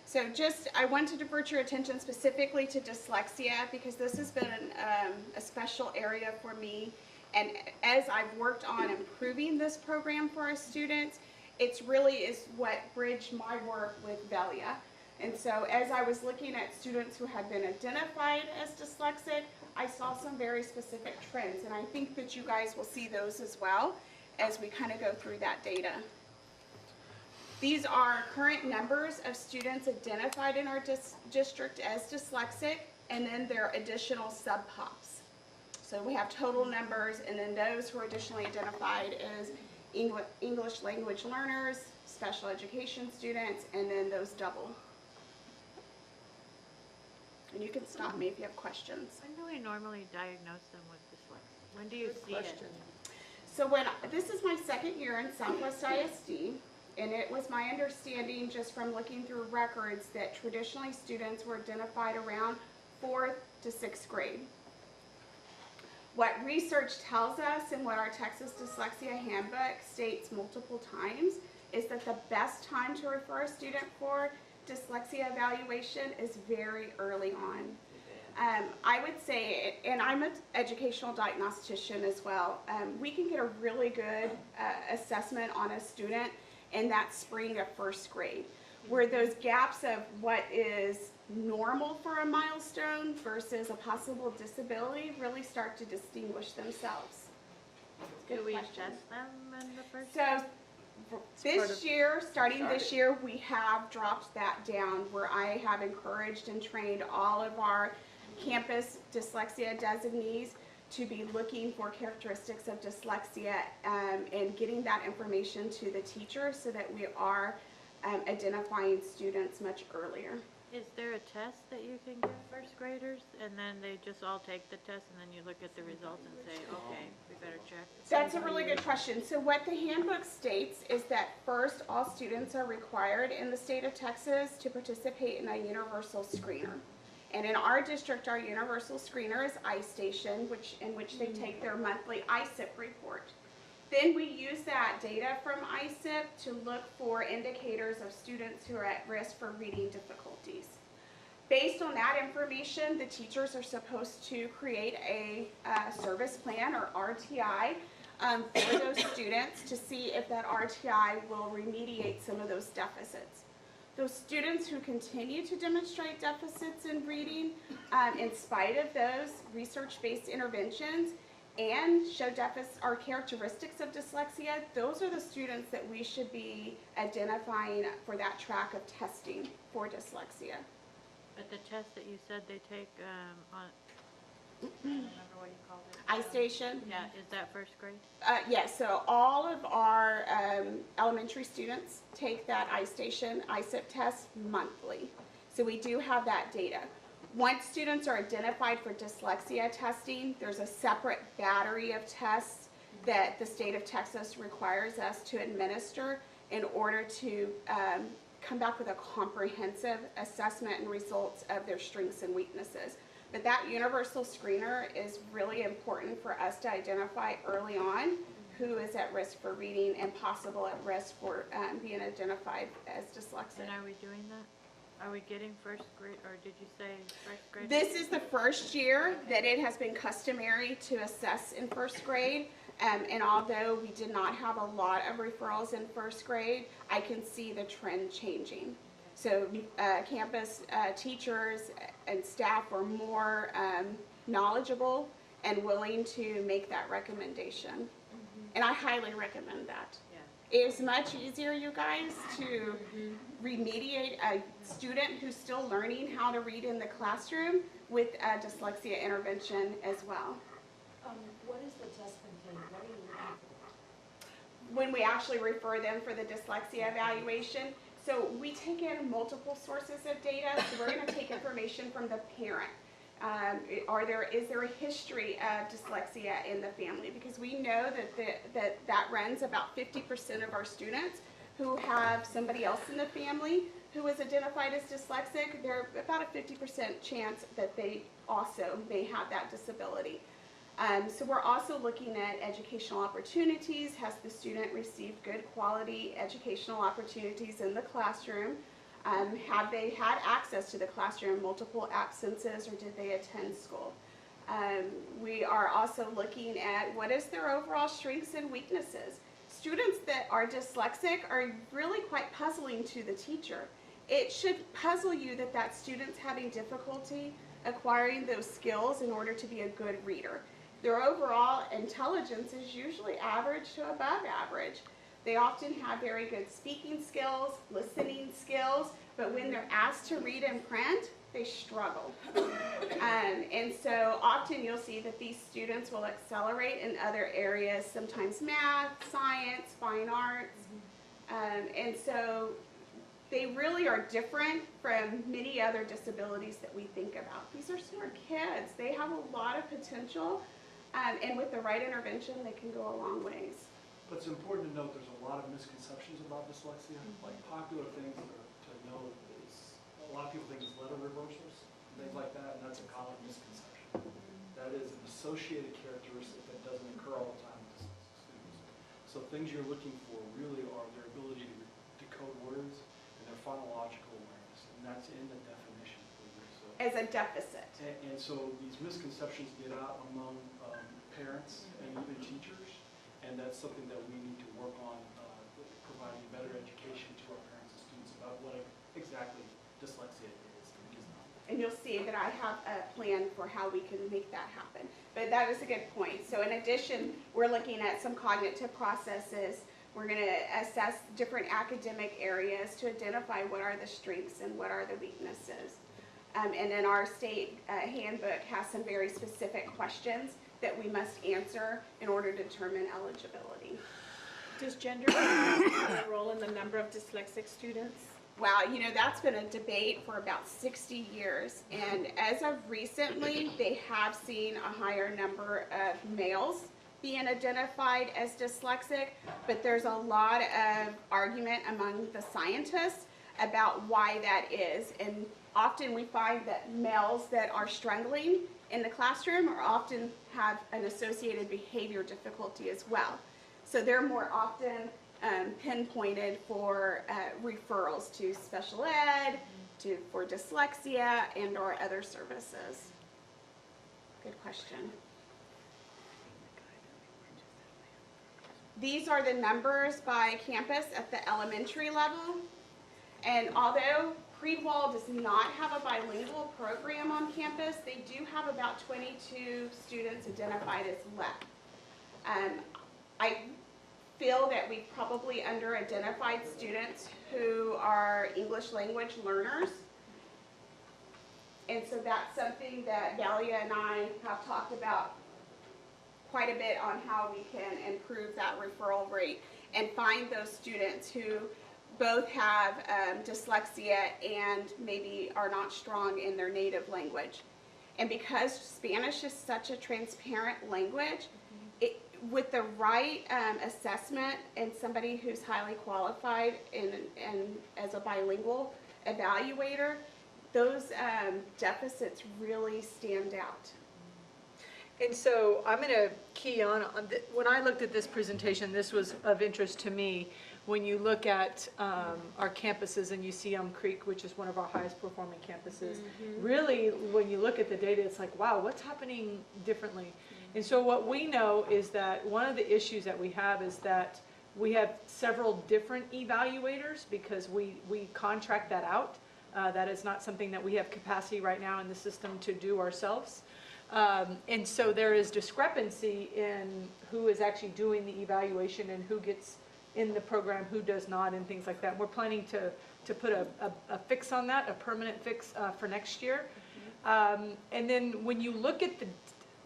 So I want to divert your attention specifically to dyslexia because this has been a special area for me. And as I've worked on improving this program for our students, it really is what bridged my work with Velia. And so as I was looking at students who had been identified as dyslexic, I saw some very specific trends. And I think that you guys will see those as well as we kind of go through that data. These are current numbers of students identified in our district as dyslexic, and then their additional sub-pops. So we have total numbers, and then those who are additionally identified as English language learners, special education students, and then those double. And you can stop me if you have questions. When do we normally diagnose them with dyslexia? When do you see it? So this is my second year in Southwest ISD, and it was my understanding just from looking through records that traditionally students were identified around 4th to 6th grade. What research tells us and what our Texas Dyslexia Handbook states multiple times is that the best time to refer a student for dyslexia evaluation is very early on. I would say, and I'm an educational diagnostician as well, we can get a really good assessment on a student in that spring of 1st grade, where those gaps of what is normal for a milestone versus a possible disability really start to distinguish themselves. Do we assess them in the first? So this year, starting this year, we have dropped that down where I have encouraged and trained all of our campus dyslexia designees to be looking for characteristics of dyslexia and getting that information to the teacher so that we are identifying students much earlier. Is there a test that you can give first graders, and then they just all take the test, and then you look at the results and say, okay, we better check? That's a really good question. So what the handbook states is that first, all students are required in the state of Texas to participate in a universal screener. And in our district, our universal screener is iStation, in which they take their monthly ISIP report. Then we use that data from ISIP to look for indicators of students who are at risk for reading difficulties. Based on that information, the teachers are supposed to create a service plan, or RTI, for those students to see if that RTI will remediate some of those deficits. Those students who continue to demonstrate deficits in reading, in spite of those research-based interventions, and show deficits or characteristics of dyslexia, those are the students that we should be identifying for that track of testing for dyslexia. But the test that you said they take on, I don't remember what you called it. iStation? Yeah, is that first grade? Yes, so all of our elementary students take that iStation ISIP test monthly. So we do have that data. Once students are identified for dyslexia testing, there's a separate battery of tests that the state of Texas requires us to administer in order to come back with a comprehensive assessment and results of their strengths and weaknesses. But that universal screener is really important for us to identify early on who is at risk for reading and possible at risk for being identified as dyslexic. And are we doing that? Are we getting first grade, or did you say first grade? This is the first year that it has been customary to assess in first grade. And although we did not have a lot of referrals in first grade, I can see the trend changing. So campus teachers and staff were more knowledgeable and willing to make that recommendation. And I highly recommend that. It's much easier, you guys, to remediate a student who's still learning how to read in the classroom with a dyslexia intervention as well. What is the test contain? What are you looking for? When we actually refer them for the dyslexia evaluation, so we take in multiple sources of data. So we're going to take information from the parent. Is there a history of dyslexia in the family? Because we know that runs about 50% of our students who have somebody else in the family who is identified as dyslexic. There's about a 50% chance that they also may have that disability. So we're also looking at educational opportunities. Has the student received good quality educational opportunities in the classroom? Have they had access to the classroom, multiple absences, or did they attend school? We are also looking at what is their overall strengths and weaknesses. Students that are dyslexic are really quite puzzling to the teacher. It should puzzle you that that student's having difficulty acquiring those skills in order to be a good reader. Their overall intelligence is usually average to above average. They often have very good speaking skills, listening skills, but when they're asked to read and print, they struggle. And so often you'll see that these students will accelerate in other areas, sometimes math, science, fine arts. And so they really are different from many other disabilities that we think about. These are smart kids. They have a lot of potential, and with the right intervention, they can go a long ways. But it's important to note there's a lot of misconceptions about dyslexia. Like popular things to know is a lot of people think it's letter reversals, things like that, and that's a common misconception. That is an associated characteristic that doesn't occur all the time with dyslexic students. So things you're looking for really are their ability to decode words and their phonological awareness, and that's in the definition for you. So, as a deficit. And so these misconceptions get out among parents and even teachers. And that's something that we need to work on, providing better education to our parents and students about what exactly dyslexia is and is not. And you'll see that I have a plan for how we can make that happen. But that is a good point. So in addition, we're looking at some cognitive processes. We're going to assess different academic areas to identify what are the strengths and what are the weaknesses. And then our state handbook has some very specific questions that we must answer in order to determine eligibility. Does gender play a role in the number of dyslexic students? Wow, you know, that's been a debate for about 60 years. And as of recently, they have seen a higher number of males being identified as dyslexic, but there's a lot of argument among the scientists about why that is. And often we find that males that are struggling in the classroom are often have an associated behavior difficulty as well. So they're more often pinpointed for referrals to special ed, for dyslexia, and or other services. Good question. These are the numbers by campus at the elementary level. And although Creedwell does not have a bilingual program on campus, they do have about 22 students identified as LEP. I feel that we've probably under-identified students who are English language learners. And so that's something that Valia and I have talked about quite a bit on how we can improve that referral rate and find those students who both have dyslexia and maybe are not strong in their native language. And because Spanish is such a transparent language, with the right assessment and somebody who's highly qualified and as a bilingual evaluator, those deficits really stand out. And so I'm going to key on, when I looked at this presentation, this was of interest to me. When you look at our campuses and you see Elm Creek, which is one of our highest performing campuses, really when you look at the data, it's like, wow, what's happening differently? And so what we know is that one of the issues that we have is that we have several different evaluators because we contract that out. That is not something that we have capacity right now in the system to do ourselves. And so there is discrepancy in who is actually doing the evaluation and who gets in the program, who does not, and things like that. We're planning to put a fix on that, a permanent fix for next year. And then when you look at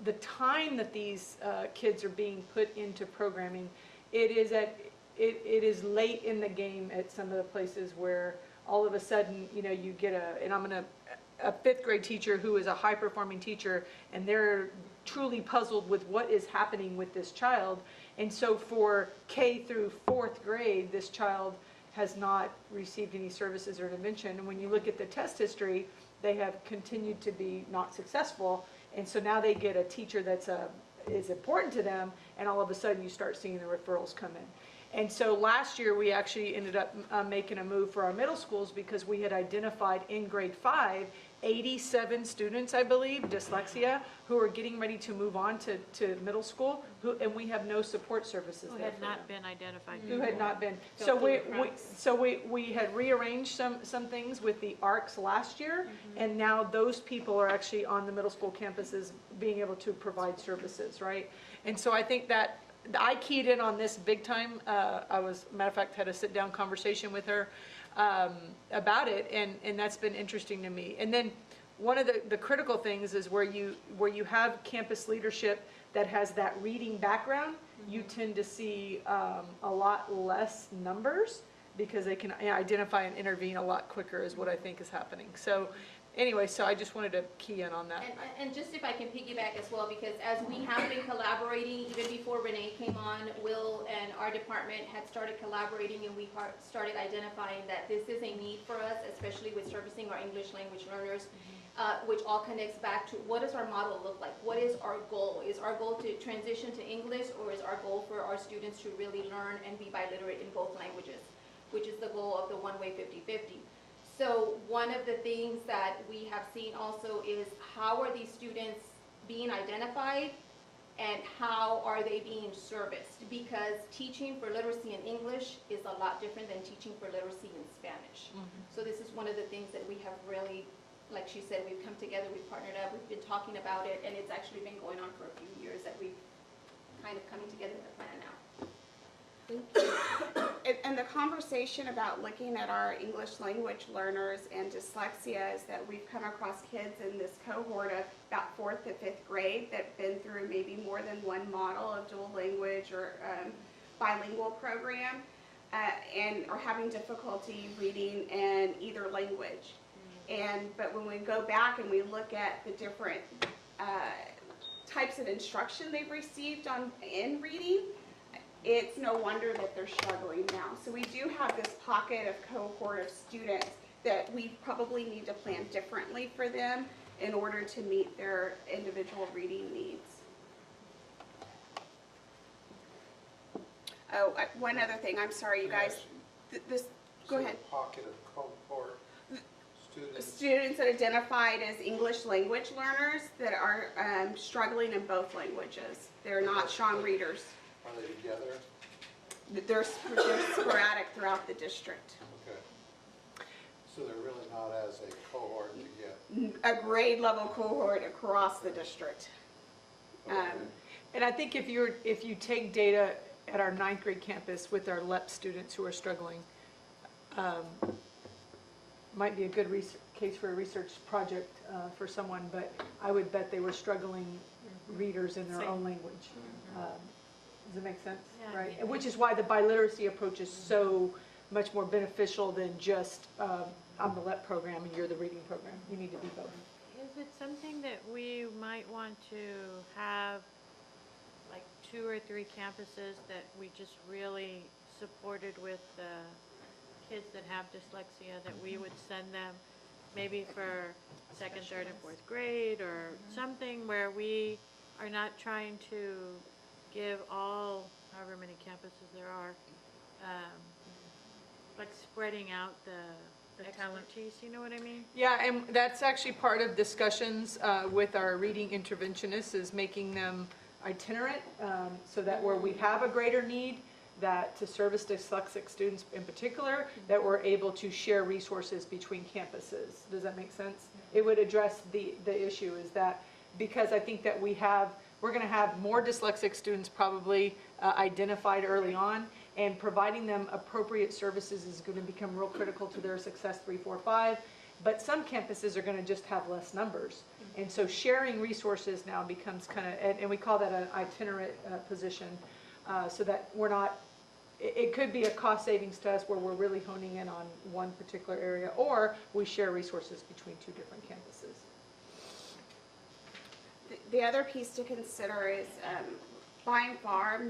the time that these kids are being put into programming, it is late in the game at some of the places where all of a sudden, you know, you get a fifth grade teacher who is a high performing teacher, and they're truly puzzled with what is happening with this child. And so for K through fourth grade, this child has not received any services or intervention. And when you look at the test history, they have continued to be not successful. And so now they get a teacher that's is important to them, and all of a sudden you start seeing the referrals come in. And so last year we actually ended up making a move for our middle schools because we had identified in grade 5, 87 students, I believe, dyslexia, who are getting ready to move on to middle school, and we have no support services Who there had for not them. been identified. Who had not been. Fell So through the cracks. we had rearranged some things with the ARCs last year, and now those people are actually on the middle school campuses being able to provide services, right? And so I think that I keyed in on this big time. Matter of fact, had a sit-down conversation with her about it, and that's been interesting to me. And then one of the critical things is where you have campus leadership that has that reading background, you tend to see a lot less numbers because they can identify and intervene a lot quicker is what I think is happening. So anyway, so I just wanted to key in on that. And just if I can piggyback as well, because as we have been collaborating, even before Renee came on, Will and our department had started collaborating, and we started identifying that this is a need for us, especially with servicing our English language learners, which all connects back to what does our model look like? What is our goal? Is our goal to transition to English, or is our goal for our students to really learn and be biliterate in both languages, which is the goal of the one-way 50-50. So one of the things that we have seen also is how are these students being identified and how are they being serviced? Because teaching for literacy in English is a lot different than teaching for literacy in Spanish. So this is one of the things that we have really, like she said, we've come together, we've partnered up, we've been talking about it, and it's actually been going on for a few years that we've kind of coming together to plan out. And the conversation about looking at our English language learners and dyslexia is that we've come across kids in this cohort of about 4th to 5th grade that have been through maybe more than one model of dual language or bilingual program and are having difficulty reading in either language. But when we go back and we look at the different types of instruction they've received in reading, it's no wonder that they're struggling now. So we do have this pocket of cohort of students that we probably need to plan differently for them in order to meet their individual reading needs. Oh, one other thing, I'm sorry, you guys. Go ahead. Pocket of cohort Students that identified as English language learners that are struggling in both languages. They're not strong readers. Are they together? They're sporadic throughout the district. Okay. So they're really not as a cohort to get. A grade level cohort across the district. And I think if you take data at our ninth grade campus with our LEP students who are struggling, might be a good case for a research project for someone, but I would bet they were struggling readers in their own language. Does it make sense? Yeah. Right? And which is why the biliteracy approach is so much more beneficial than just, I'm the LEP program and you're the reading program. You need to be both. Is it something that we might want to have, like 2 or 3 campuses that we just really supported with the kids that have dyslexia, that we would send them maybe for second, third, and fourth grade, or something where we are not trying to give all, however many campuses there are, like spreading out the expertise, you know what I mean? Yeah, and that's actually part of discussions with our reading interventionists, is making them itinerant, so that where we have a greater need, that to service dyslexic students in particular, that we're able to share resources between campuses. Does that make sense? It would address the issue, is that because I think that we're going to have more dyslexic students probably identified early on, and providing them appropriate services is going to become real critical to their success 3, 4, 5. But some campuses are going to just have less numbers. And so sharing resources now becomes kind of, and we call that an itinerant position, so that we're not, it could be a cost savings to us where we're really honing in on one particular area, or we share resources between 2 different campuses. The other piece to consider is, by and far,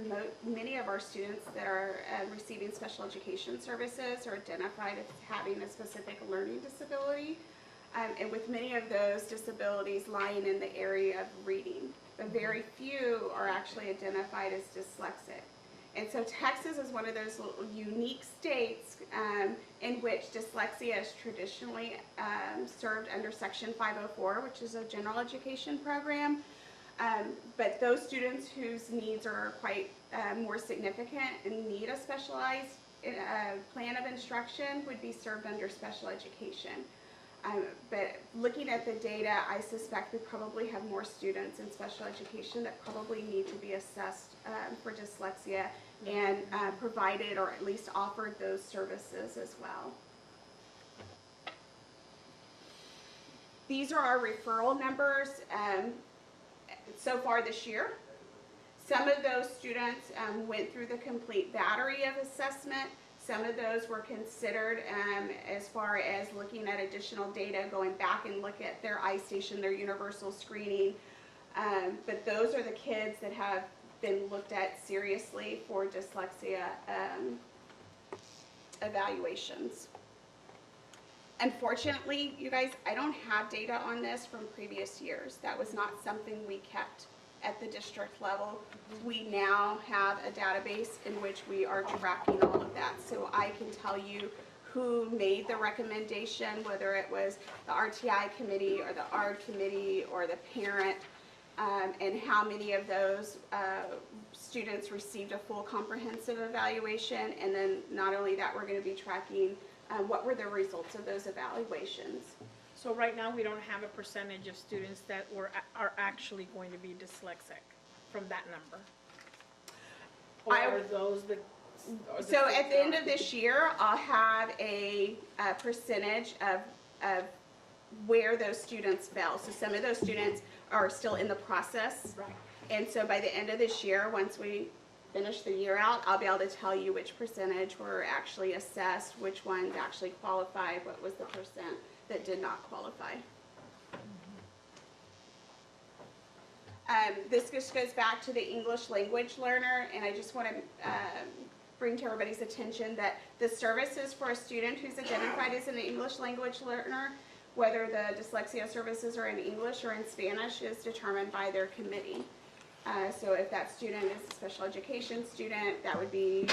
many of our students that are receiving special education services are identified as having a specific learning disability, and with many of those disabilities lying in the area of reading, but very few are actually identified as dyslexic. And so Texas is one of those unique states in which dyslexia is traditionally served under Section 504, which is a general education program. But those students whose needs are quite more significant and need a specialized plan of instruction would be served under special education. But looking at the data, I suspect we probably have more students in special education that probably need to be assessed for dyslexia and provided or at least offered those services as well. These are our referral numbers so far this year. Some of those students went through the complete battery of assessment. Some of those were considered as far as looking at additional data, going back and look at their iStation, their universal screening. But those are the kids that have been looked at seriously for dyslexia evaluations. Unfortunately, you guys, I don't have data on this from previous years. That was not something we kept at the district level. We now have a database in which we are tracking all of that. So I can tell you who made the recommendation, whether it was the RTI committee or the ARD committee or the parent, and how many of those students received a full comprehensive evaluation. And then not only that, we're going to be tracking what were the results of those evaluations. So right now, we don't have a percentage of students that are actually going to be dyslexic from that number? Or are those the... So at the end of this year, I'll have a percentage of where those students fell. So some of those students are still in the process. Right. And so by the end of this year, once we finish the year out, I'll be able to tell you which percentage were actually assessed, which ones actually qualified, what was the percent that did not qualify. This just goes back to the English language learner, and I just want to bring to everybody's attention that the services for a student who's identified as an English language learner, whether the dyslexia services are in English or in Spanish, is determined by their committee. So if that student is a special education student, that would be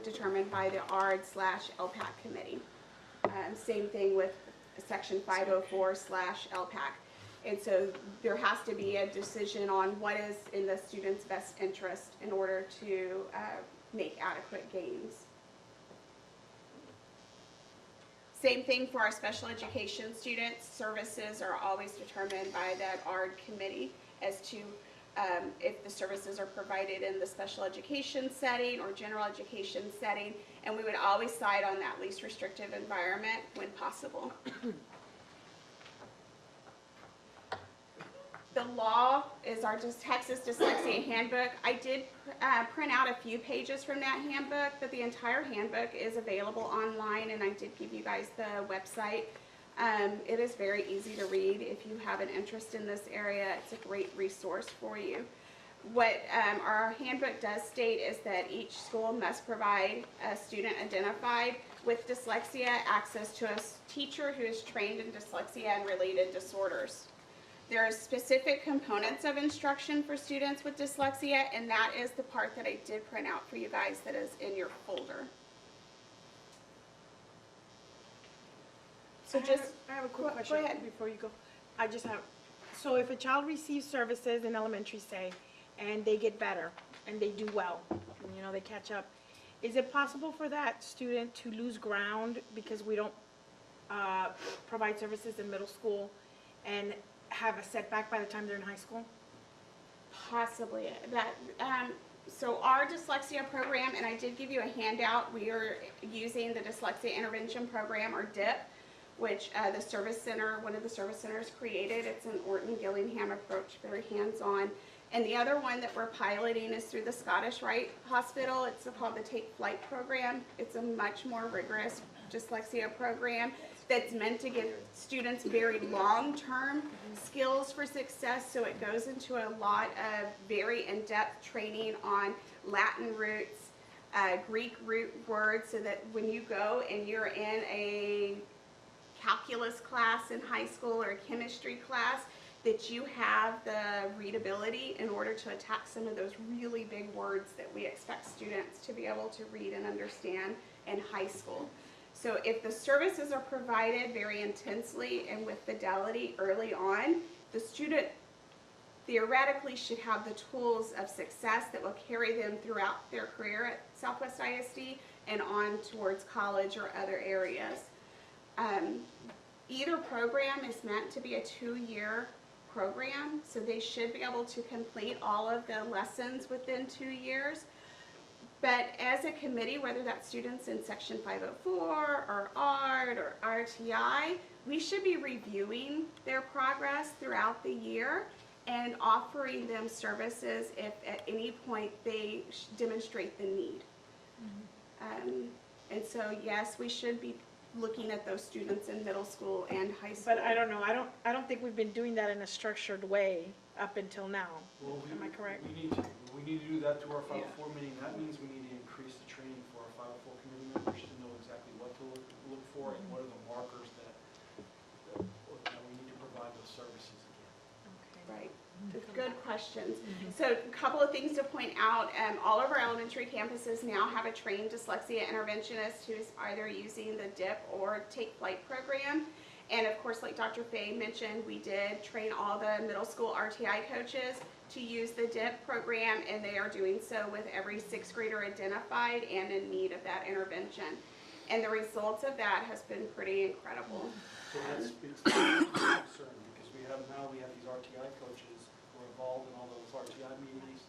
determined by the ARD/LPAC committee. Same thing with Section 504/LPAC. And so there has to be a decision on what is in the student's best interest in order to make adequate gains. Same thing for our special education students. Services are always determined by that ARD committee as to if the services are provided in the special education setting or general education setting, and we would always side on that least restrictive environment when possible. The law is our Texas Dyslexia Handbook. I did print out a few pages from that handbook, but the entire handbook is available online, and I did give you guys the website. It is very easy to read. If you have an interest in this area, it's a great resource for you. What our handbook does state is that each school must provide a student identified with dyslexia access to a teacher who is trained in dyslexia and related disorders. There are specific components of instruction for students with dyslexia, and that is the part that I did print out for you guys that is in your folder. So I have a quick question before you go. So if a child receives services in elementary, say, and they get better, and they do well, and, you know, they catch up, is it possible for that student to lose ground because we don't provide services in middle school and have a setback by the time they're in high school? Possibly. So our dyslexia program, and I did give you a handout, we are using the Dyslexia Intervention Program, or DIP, which the service center, one of the service centers created. It's an Orton-Gillingham approach, very hands-on. And the other one that we're piloting is through the Scottish Rite Hospital. It's called the Take Flight program. It's a much more rigorous dyslexia program that's meant to give students very long-term skills for success. So it goes into a lot of very in-depth training on Latin roots, Greek root words, so that when you go and you're in a calculus class in high school or a chemistry class, that you have the readability in order to attack some of those really big words that we expect students to be able to read and understand in high school. So if the services are provided very intensely and with fidelity early on, the student theoretically should have the tools of success that will carry them throughout their career at Southwest ISD and on towards college or other areas. Either program is meant to be a 2-year program, so they should be able to complete all of the lessons within 2 years. But as a committee, whether that's students in Section 504 or ARD or RTI, we should be reviewing their progress throughout the year and offering them services if at any point they demonstrate the need. And so, yes, we should be looking at those students in middle school and high school. But I don't know, I don't think we've been doing that in a structured way up until now. Am I correct? We need to do that through our 504 meeting. That means we need to increase the training for our 504 committee members to know exactly what to look for and what are the markers that we need to provide those services again. Right. Good questions. So a couple of things to point out. All of our elementary campuses now have a trained dyslexia interventionist who's either using the DIP or Take Flight program. And of course, like Dr. Fay mentioned, we did train all the middle school RTI coaches to use the DIP program, and they are doing so with every 6th grader identified and in need of that intervention. And the results of that has been pretty incredible. So that speaks to my concern, because we have these RTI coaches who are involved in all those RTI meetings,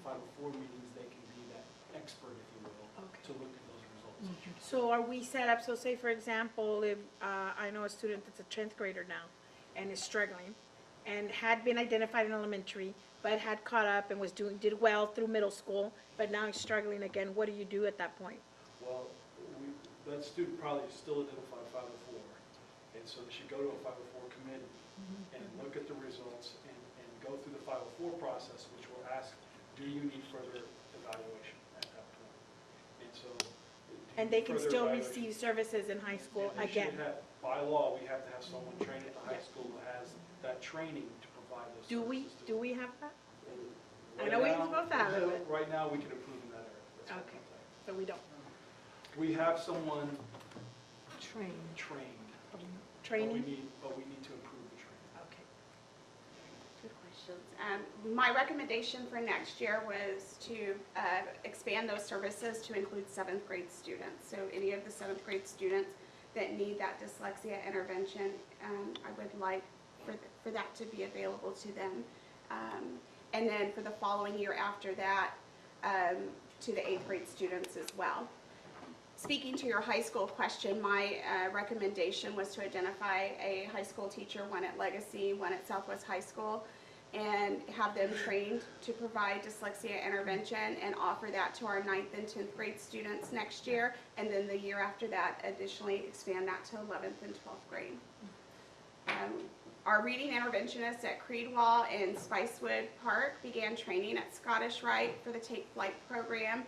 504 meetings. They can be that expert, if you will, to look at those results. So are we set up, so say for example, if I know a student that's a 10th grader now and is struggling and had been identified in elementary, but had caught up and did well through middle school, but now he's struggling again, what do you do at that point? Well, that student probably is still identified 504, and so they should go to a 504 committee and look at the results and go through the 504 process, which will ask, do you need further evaluation at that point? And so, And they can still receive services in high school again? By law, we have to have someone trained at the high school who has that training to provide those services. Do we have that? I know we're supposed to have it. Right now, we can improve in that area. Okay, so we don't. We have someone Trained. Training. But we need to improve the training. Okay. Good questions. My recommendation for next year was to expand those services to include 7th grade students. So any of the 7th grade students that need that dyslexia intervention. I would like for that to be available to them. And then for the following year after that, to the 8th grade students as well. Speaking to your high school question, my recommendation was to identify a high school teacher, one at Legacy, one at Southwest High School, and have them trained to provide dyslexia intervention and offer that to our 9th and 10th grade students next year, and then the year after that, additionally expand that to 11th and 12th grade. Our reading interventionists at Creedwell and Spicewood Park began training at Scottish Rite for the Take Flight program.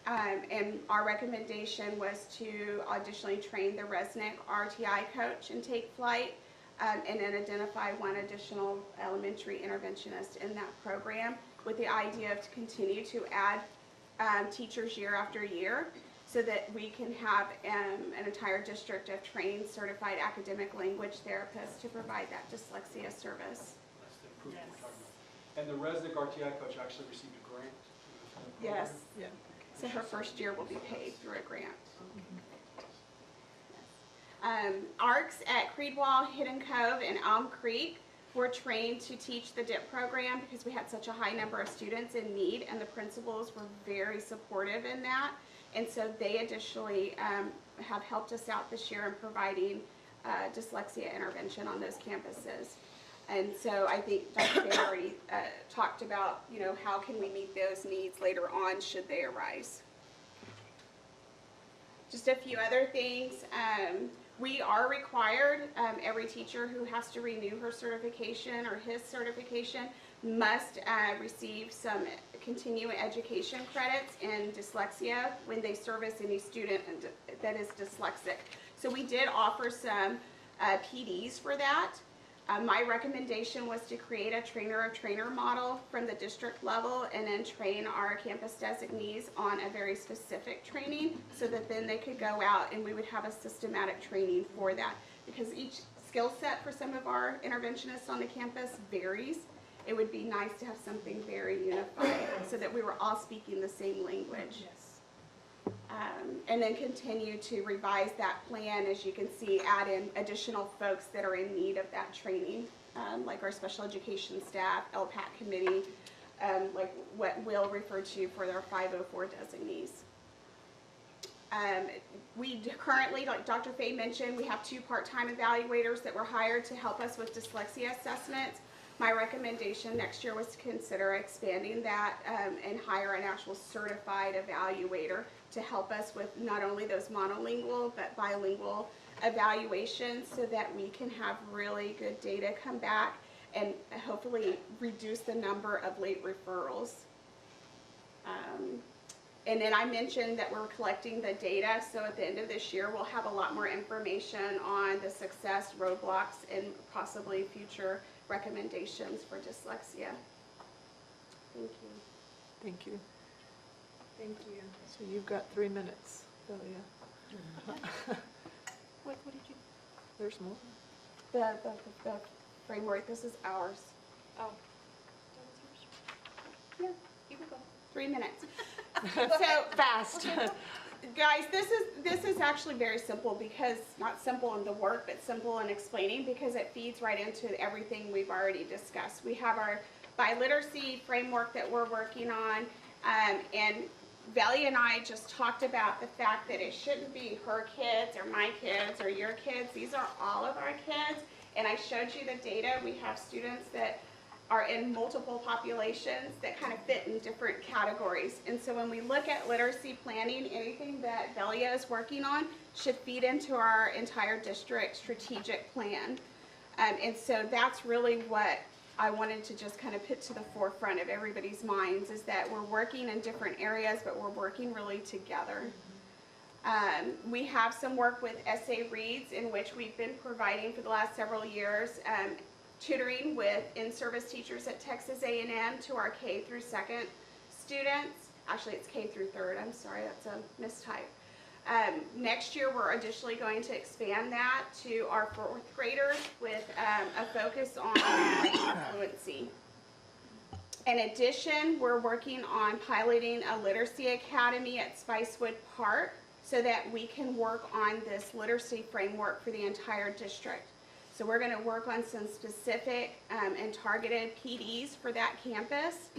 And our recommendation was to additionally train the Resnick RTI coach in Take Flight, and then identify one additional elementary interventionist in that program, with the idea of to continue to add teachers year after year, so that we can have an entire district of trained certified academic language therapists to provide that dyslexia service. That's the improvement we're talking about. And the Resnick RTI coach actually received a grant? Yes. Yeah. So her first year will be paid through a grant. ARCs at Creedwell, Hidden Cove, and Elm Creek were trained to teach the DIP program because we had such a high number of students in need, and the principals were very supportive in that. And so they additionally have helped us out this year in providing dyslexia intervention on those campuses. And so I think Dr. Bay already talked about, you know, how can we meet those needs later on should they arise. Just a few other things. We are required, every teacher who has to renew her certification or his certification must receive some continuing education credits in dyslexia when they service any student that is dyslexic. So we did offer some PDs for that. My recommendation was to create a trainer-of-trainer model from the district level and then train our campus designees on a very specific training so that then they could go out and we would have a systematic training for that. Because each skill set for some of our interventionists on the campus varies. It would be nice to have something very unified so that we were all speaking the same language. Yes. And then continue to revise that plan, as you can see, add in additional folks that are in need of that training, like our special education staff, LPAC committee, like what Will referred to for their 504 designees. We currently, like Dr. Fay mentioned, we have 2 part-time evaluators that were hired to help us with dyslexia assessments. My recommendation next year was to consider expanding that and hire an actual certified evaluator to help us with not only those monolingual but bilingual evaluations so that we can have really good data come back and hopefully reduce the number of late referrals. And then I mentioned that we're collecting the data, so at the end of this year we'll have a lot more information on the success, roadblocks, and possibly future recommendations for dyslexia. Thank you. Thank you. Thank you. So you've got 3 minutes, Delia. What did you? There's more. The framework, this is ours. Oh. Yeah, You can go. 3 minutes. So fast. Guys, this is actually very simple, because not simple in the work, but simple in explaining, because it feeds right into everything we've already discussed. We have our biliteracy framework that we're working on, and Velia and I just talked about the fact that it shouldn't be her kids or my kids or your kids. These are all of our kids, and I showed you the data. We have students that are in multiple populations that kind of fit in different categories. And so when we look at literacy planning, anything that Velia is working on should feed into our entire district strategic plan. And so that's really what I wanted to just kind of put to the forefront of everybody's minds, is that we're working in different areas, but we're working really together. We have some work with SA Reads, in which we've been providing for the last several years tutoring with in-service teachers at Texas A&M to our K through 2nd students. Actually, it's K through 3rd. I'm sorry, that's a mistype. Next year, we're additionally going to expand that to our 4th graders with a focus on fluency. In addition, we're working on piloting a literacy academy at Spicewood Park so that we can work on this literacy framework for the entire district. So we're going to work on some specific and targeted PDs for that campus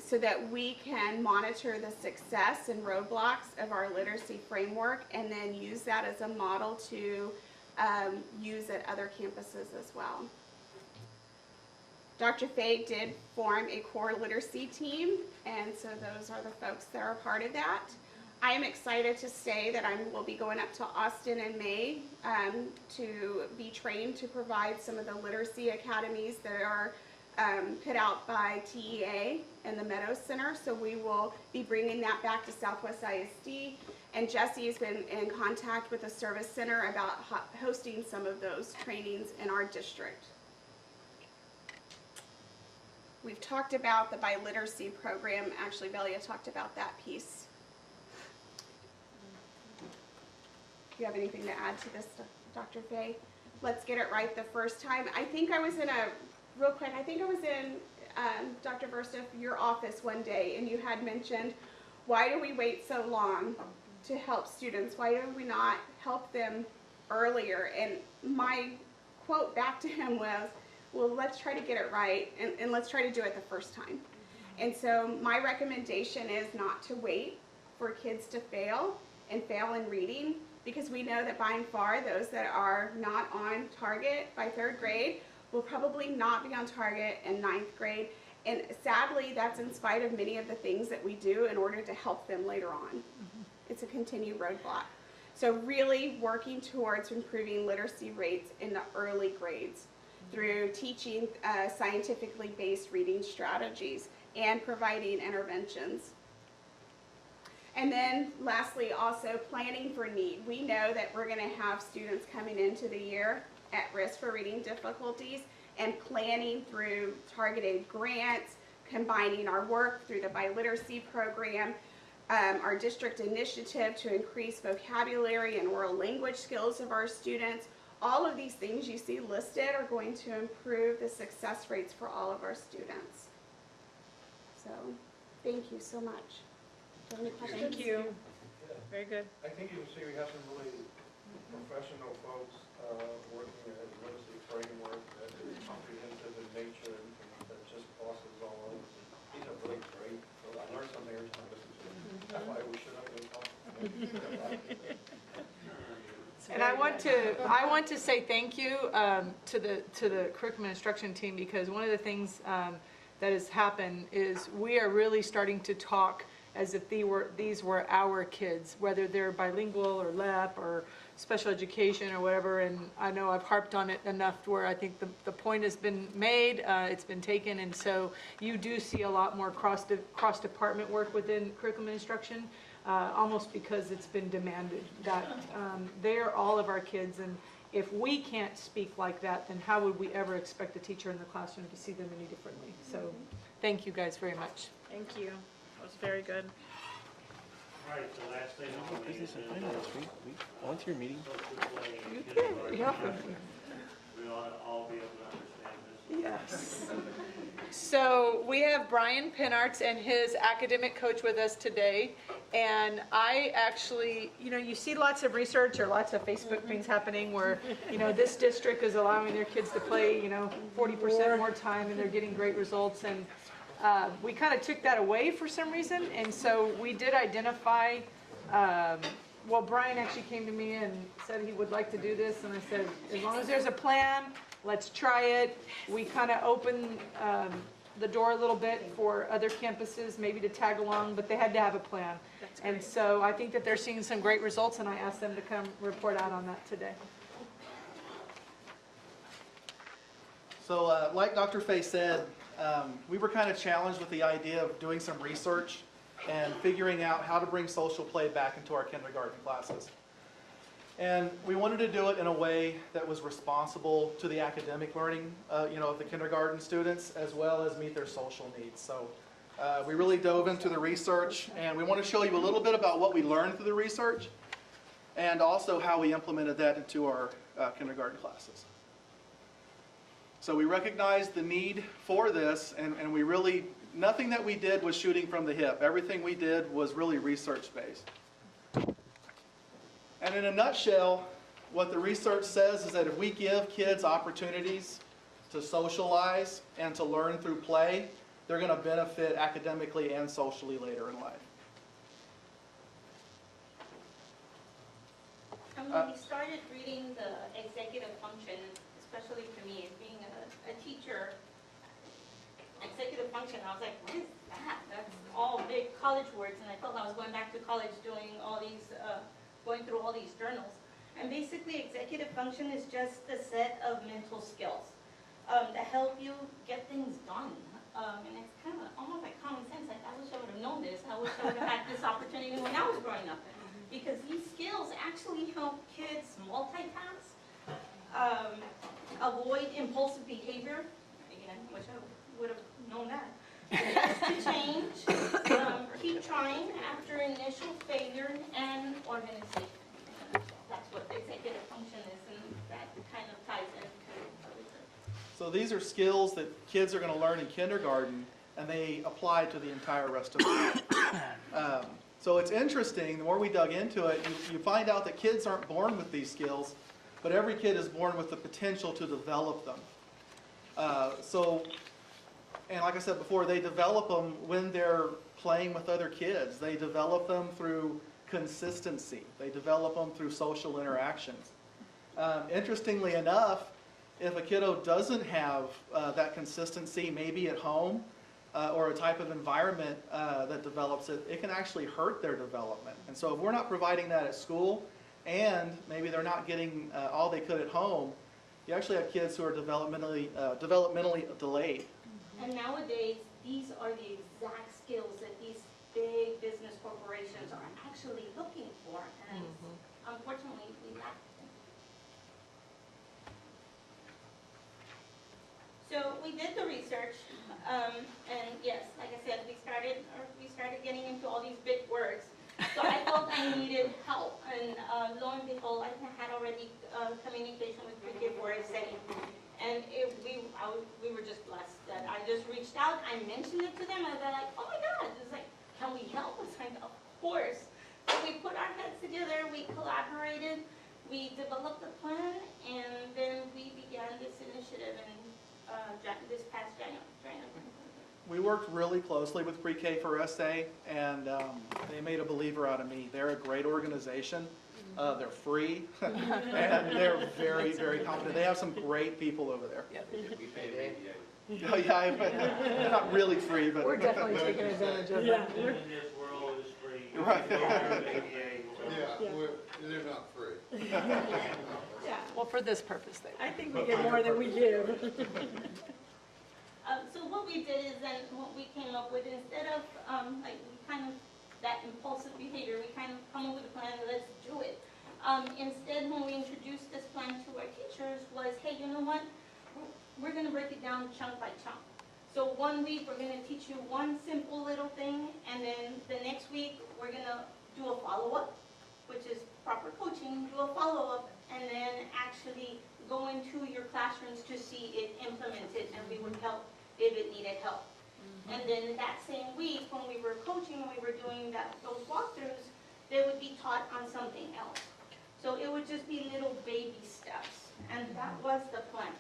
so that we can monitor the success and roadblocks of our literacy framework and then use that as a model to use at other campuses as well. Dr. Fay did form a core literacy team, and so those are the folks that are part of that. I am excited to say that I will be going up to Austin in May to be trained to provide some of the literacy academies that are put out by TEA and the Meadows Center. So we will be bringing that back to Southwest ISD. And Jesse has been in contact with the Service Center about hosting some of those trainings in our district. We've talked about the biliteracy program. Actually, Velia talked about that piece. Do you have anything to add to this, Dr. Fay? Let's get it right the first time. I think I was in Dr. Versta, your office one day, and you had mentioned, why do we wait so long to help students? Why do we not help them earlier? And my quote back to him was, well, let's try to get it right, and let's try to do it the first time. And so my recommendation is not to wait for kids to fail and fail in reading, because we know that by and far those that are not on target by 3rd grade will probably not be on target in 9th grade. And sadly, that's in spite of many of the things that we do in order to help them later on. It's a continued roadblock. So really working towards improving literacy rates in the early grades through teaching scientifically based reading strategies and providing interventions. And then lastly, also planning for need. We know that we're going to have students coming into the year at risk for reading difficulties, and planning through targeted grants, combining our work through the biliteracy program, our district initiative to increase vocabulary and oral language skills of our students. All of these things you see listed are going to improve the success rates for all of our students. So, thank you so much. Do you have any questions? Thank you. Very good. I think you see we have some really professional folks working at a literacy framework that is comprehensive in nature and that just crosses all over. These are really great. I learn something every time I listen to them. That's why we should have been talking. And I want to say thank you to the curriculum instruction team, because one of the things that has happened is we are really starting to talk as if these were our kids, whether they're bilingual or LEP or special education or whatever. And I know I've harped on it enough where I think the point has been made, it's been taken, and so you do see a lot more cross-department work within curriculum instruction. Almost because it's been demanded that they are all of our kids, and if we can't speak like that, then how would we ever expect a teacher in the classroom to see them any differently? So thank you guys very much. Thank you. That was very good. All right, the last thing on the agenda is volunteer meeting. Yeah. we ought to all be able to understand this. Yes. So we have Brian Pinarts and his academic coach with us today. And I actually, you see lots of research or lots of Facebook things happening where, this district is allowing their kids to play, 40% more time, and they're getting great results. And we kind of took that away for some reason. And so we did identify, Brian actually came to me and said he would like to do this. And I said, as long as there's a plan, let's try it. We kind of opened the door a little bit for other campuses maybe to tag along, but they had to have a plan. And so I think that they're seeing some great results, and I asked them to come report out on that today. So like Dr. Fay said, we were kind of challenged with the idea of doing some research and figuring out how to bring social play back into our kindergarten classes. And we wanted to do it in a way that was responsible to the academic learning, of the kindergarten students, as well as meet their social needs. So we really dove into the research, and we want to show you a little bit about what we learned through the research, and also how we implemented that into our kindergarten classes. So we recognized the need for this, and we really, nothing that we did was shooting from the hip. Everything we did was really research-based. And in a nutshell, what the research says is that if we give kids opportunities to socialize and to learn through play, they're going to benefit academically and socially later in life. When we started reading the executive function, especially for me, as being a teacher, executive function, I was like, what is that? That's all big college words, and I felt I was going back to college doing all these, going through all these journals. And basically, executive function is just a set of mental skills that help you get things done. And it's kind of almost like common sense. Like, I wish I would have known this. I wish I would have had this opportunity when I was growing up. Because these skills actually help kids multitask, avoid impulsive behavior. Again, I wish I would have known that. Adjust to change, keep trying after initial failure, and organization. That's what the executive function is, and that kind of ties into everything. So these are skills that kids are going to learn in kindergarten, and they apply to the entire rest of life. So it's interesting, the more we dug into it, you find out that kids aren't born with these skills, but every kid is born with the potential to develop them. And like I said before, they develop them when they're playing with other kids. They develop them through consistency. They develop them through social interactions. Interestingly enough, if a kiddo doesn't have that consistency, maybe at home, or a type of environment that develops it, it can actually hurt their development. And so if we're not providing that at school, and maybe they're not getting all they could at home, you actually have kids who are developmentally delayed. And nowadays, these are the exact skills that these big business corporations are actually looking for, and unfortunately, we lack them. So we did the research, and yes, like I said, we started getting into all these big words. So I felt I needed help, and lo and behold, I had already communication with Pre-K for SAE, and we were just blessed that I just reached out, I mentioned it to them, and they're like, oh my God, it's like, can we help? It's like, of course. So we put our heads together, we collaborated, we developed a plan, and then we began this initiative in this past January. We worked really closely with Pre-K for SA, and they made a believer out of me. They're a great organization. They're free, and they're very, very competent. They have some great people over there. We pay Oh, yeah, they're not really free, but We're definitely taking advantage of them. in this world is free. Right. They're not free. Yeah, well, for this purpose, they. I think we get more than we give. So what we did is then what we came up with, instead of like we kind of that impulsive behavior, we kind of come up with a plan, let's do it. Instead, when we introduced this plan to our teachers was, hey, you know what? We're going to break it down chunk by chunk. So 1 week, we're going to teach you one simple little thing, and then the next week, we're going to do a follow-up, which is proper coaching, do a follow-up, and then actually go into your classrooms to see it implemented, and we would help if it needed help. And then that same week, when we were coaching, we were doing those walkthroughs, they would be taught on something else. So it would just be little baby steps, and that was the plan.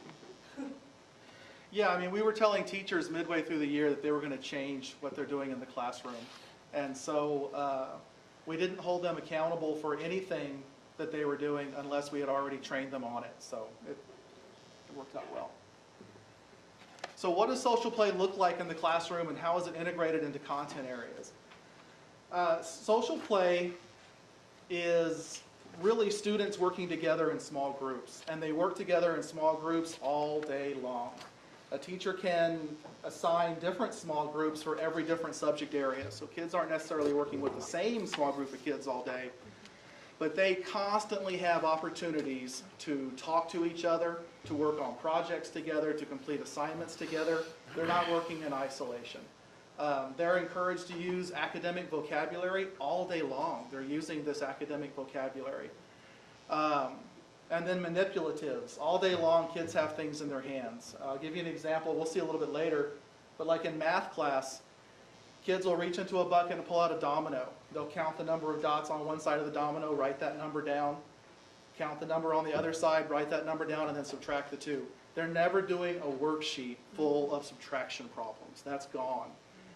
Yeah, I mean, we were telling teachers midway through the year that they were going to change what they're doing in the classroom. And so we didn't hold them accountable for anything that they were doing unless we had already trained them on it. So it worked out well. So what does social play look like in the classroom, and how is it integrated into content areas? Social play is really students working together in small groups, and they work together in small groups all day long. A teacher can assign different small groups for every different subject area, so kids aren't necessarily working with the same small group of kids all day, but they constantly have opportunities to talk to each other, to work on projects together, to complete assignments together. They're not working in isolation. They're encouraged to use academic vocabulary all day long. They're using this academic vocabulary. And then manipulatives. All day long, kids have things in their hands. I'll give you an example. We'll see a little bit later. But like in math class, Kids will reach into a bucket and pull out a domino. They'll count the number of dots on one side of the domino, write that number down, count the number on the other side, write that number down, and then subtract the two. They're never doing a worksheet full of subtraction problems. That's gone.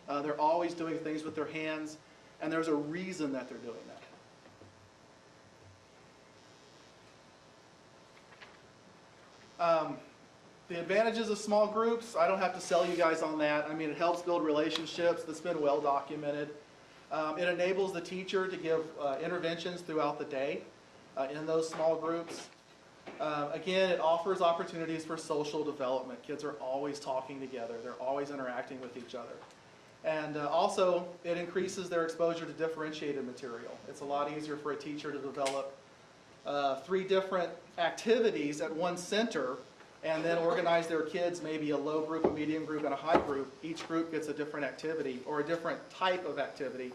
They're always doing things with their hands, and there's a reason that they're doing that. The advantages of small groups, I don't have to sell you guys on that. I mean, it helps build relationships. That's been well documented. It enables the teacher to give interventions throughout the day in those small groups. Again, it offers opportunities for social development. Kids are always talking together. They're always interacting with each other. And also, it increases their exposure to differentiated material. It's a lot easier for a teacher to develop 3 different activities at one center and then organize their kids, maybe a low group, a medium group, and a high group. Each group gets a different activity or a different type of activity,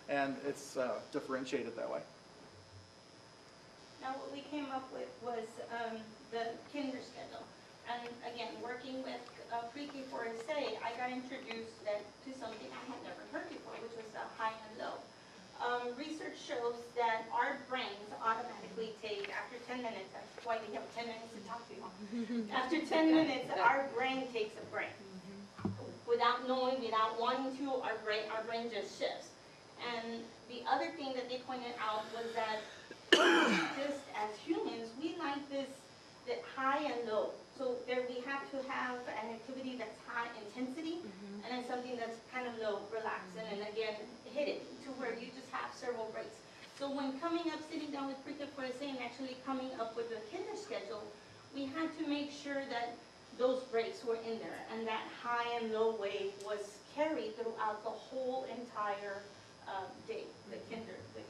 and it's differentiated that way. Now, what we came up with was the kinder schedule. And again, working with pre-K 4SA, I got introduced to something I had never heard before, which was the high and low. Research shows that our brains automatically take, after 10 minutes, that's why we have 10 minutes to talk to you. After 10 minutes, our brain takes a break. Without knowing, without wanting to, our brain just shifts. And the other thing that they pointed out was that just as humans, we like that high and low. So there we have to have an activity that's high intensity and then something that's kind of low, relaxed, and then again, hit it to where you just have several breaks. So when coming up, sitting down with pre-K 4SA and actually coming up with the kinder schedule, we had to make sure that those breaks were in there and that high and low wave was carried throughout the whole entire day, the kinder schedule.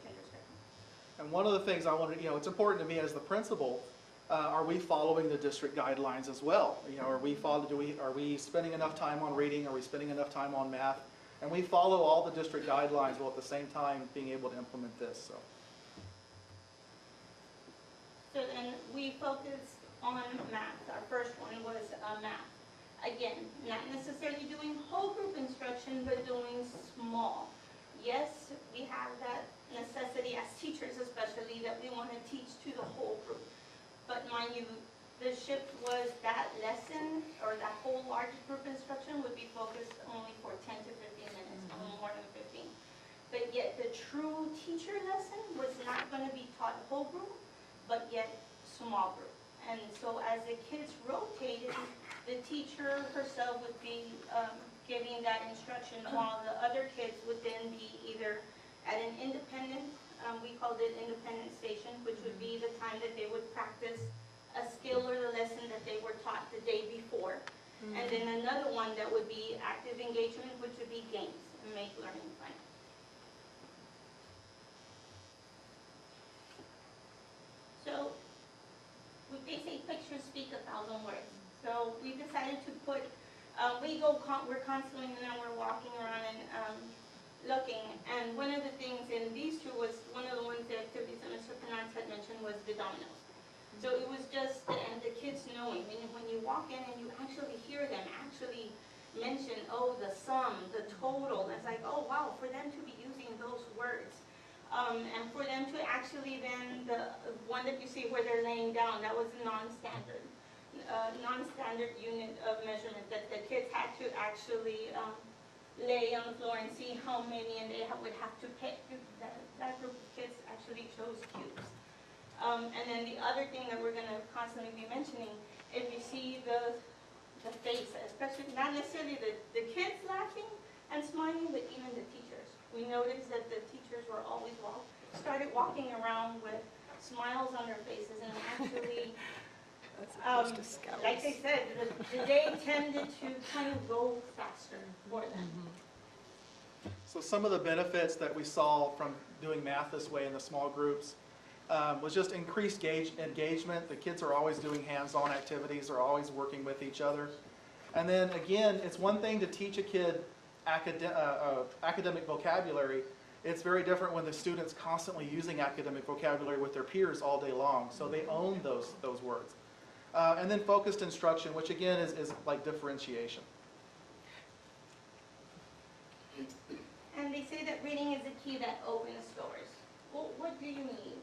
And one of the things I wanted, it's important to me as the principal, are we following the district guidelines as well? Are we spending enough time on reading? Are we spending enough time on math? And we follow all the district guidelines while at the same time being able to implement this. So then we focused on math. Our first one was math. Again, not necessarily doing whole group instruction, but doing small. Yes, we have that necessity as teachers especially that we want to teach to the whole group. But mind you, the shift was that lesson or that whole large group instruction would be focused only for 10 to 15 minutes, no more than 15. But yet the true teacher lesson was not going to be taught whole group, but yet small group. And so as the kids rotated, the teacher herself would be giving that instruction while the other kids would then be either at an independent, we called it independent station, which would be the time that they would practice a skill or the lesson that they were taught the day before. And then another one that would be active engagement, which would be games and make learning fun. So they say pictures speak 1,000 words. So we decided to put, we're constantly, we're walking around and looking. And one of the things in these two was, one of the ones, the activities that Mr. Penance had mentioned was the dominoes. So it was just, and the kids knowing, when you walk in and you actually hear them actually mention, oh, the sum, the total, and it's like, oh, wow, for them to be using those words. And for them to actually then, the one that you see where they're laying down, that was a non-standard unit of measurement that the kids had to actually lay on the floor and see how many, and they would have to pick. That group of kids actually chose cubes. And then the other thing that we're going to constantly be mentioning, if you see the face, especially not necessarily the kids laughing and smiling, but even the teachers. We noticed that the teachers were always started walking around with smiles on their faces, and actually, like they said, the day tended to kind of go faster for them. So some of the benefits that we saw from doing math this way in the small groups was just increased engagement. The kids are always doing hands-on activities, they're always working with each other. And then again, it's one thing to teach a kid academic vocabulary. It's very different when the student's constantly using academic vocabulary with their peers all day long. So they own those words. And then focused instruction, which again is like differentiation. and they say that reading is the key that opens doors. Well, what do you need?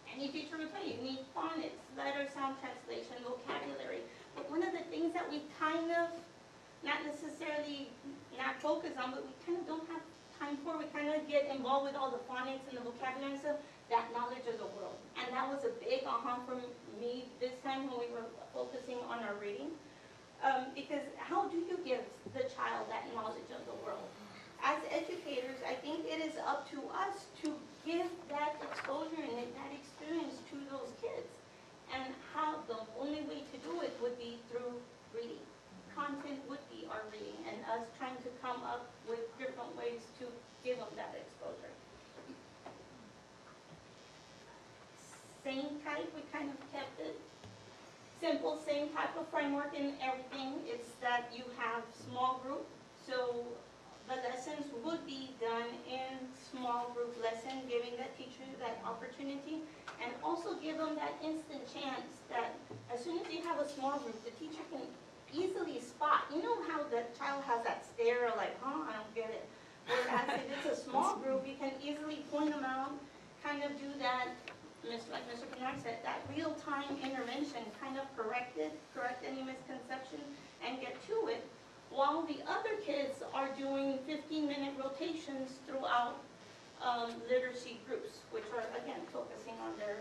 Any teacher will tell you, you need phonics, letter sound translation, vocabulary. But one of the things that we kind of, not necessarily not focus on, but we kind of don't have time for, we kind of get involved with all the phonics and the vocabulary and stuff, that knowledge of the world. And that was a big aha for me this time when we were focusing on our reading. Because how do you give the child that knowledge of the world? As educators, I think it is up to us to give that exposure and that experience to those kids. And how the only way to do it would be through reading. Content would be our reading, and us trying to come up with different ways to give them that exposure. Same type, we kind of kept it simple, same type of framework in everything. It's that you have small group, so the lessons would be done in small group lesson, giving that teacher that opportunity, and also give them that instant chance that as soon as you have a small group, the teacher can easily spot. You know how the child has that stare like, I don't get it. Whereas if it's a small group, you can easily point them out, kind of do that, like Mr. Bernard said, that real-time intervention, kind of correct any misconception and get to it, while the other kids are doing 15-minute rotations throughout literacy groups, which are, again, focusing on their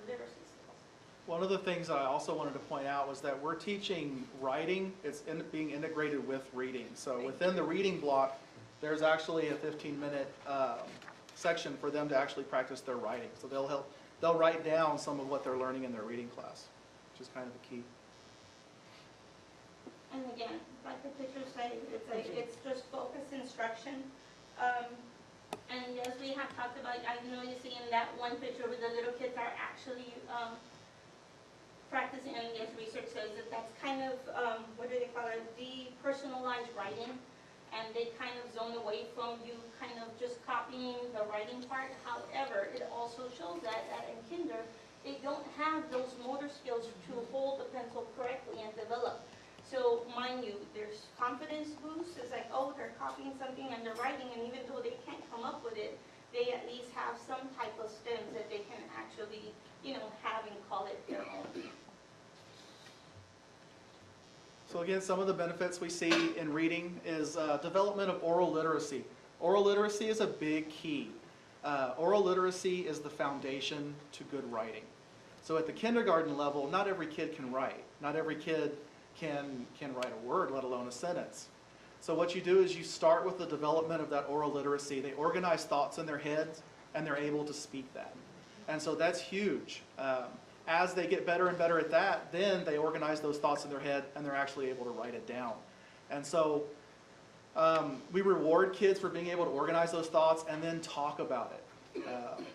literacy skills. One of the things that I also wanted to point out was that we're teaching writing. It's being integrated with reading. So within the reading block, there's actually a 15-minute section for them to actually practice their writing. So they'll write down some of what they're learning in their reading class, which is kind of the key. And again, like the pictures say, it's just focused instruction. And as we have talked about, I know you see in that one picture where the little kids are actually practicing, and yes, research says that that's kind of, what do they call it, depersonalized writing. And they kind of zone away from you kind of just copying the writing part. However, it also shows that in kinder, they don't have those motor skills to hold the pencil correctly and develop. So mind you, there's confidence boost. It's like, oh, they're copying something and they're writing, and even though they can't come up with it, they at least have some type of stems that they can actually, have and call it their own. So again, some of the benefits we see in reading is development of oral literacy. Oral literacy is a big key. Oral literacy is the foundation to good writing. So at the kindergarten level, not every kid can write. Not every kid can write a word, let alone a sentence. So what you do is you start with the development of that oral literacy. They organize thoughts in their heads, and they're able to speak that. And so that's huge. As they get better and better at that, then they organize those thoughts in their head, and they're actually able to write it down. And so we reward kids for being able to organize those thoughts and then talk about it.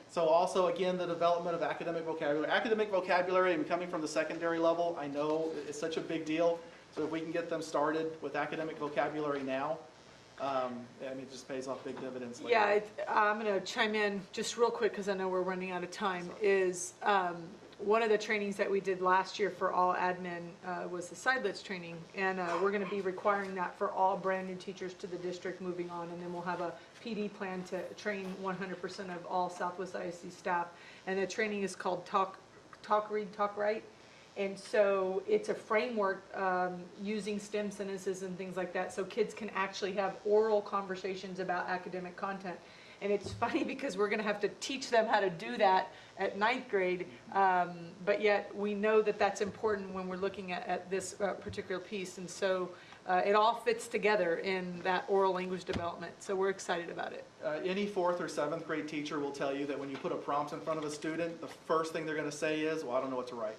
So also, again, the development of academic vocabulary. Academic vocabulary, coming from the secondary level, I know it's such a big deal. So if we can get them started with academic vocabulary now, it just pays off big dividends later. Yeah, I'm going to chime in just real quick because I know we're running out of time, is one of the trainings that we did last year for all admin was the SIDELITS training, and we're going to be requiring that for all brand new teachers to the district moving on, and then we'll have a PD plan to train 100% of all Southwest ISD staff, and the training is called Talk, Read, Talk, Write, and so it's a framework using STEM sentences and things like that, so kids can actually have oral conversations about academic content. And it's funny because we're going to have to teach them how to do that at 9th grade, but yet we know that that's important when we're looking at this particular piece. And so it all fits together in that oral language development. So we're excited about it. Any 4th or 7th grade teacher will tell you that when you put a prompt in front of a student, the first thing they're going to say is, well, I don't know what to write.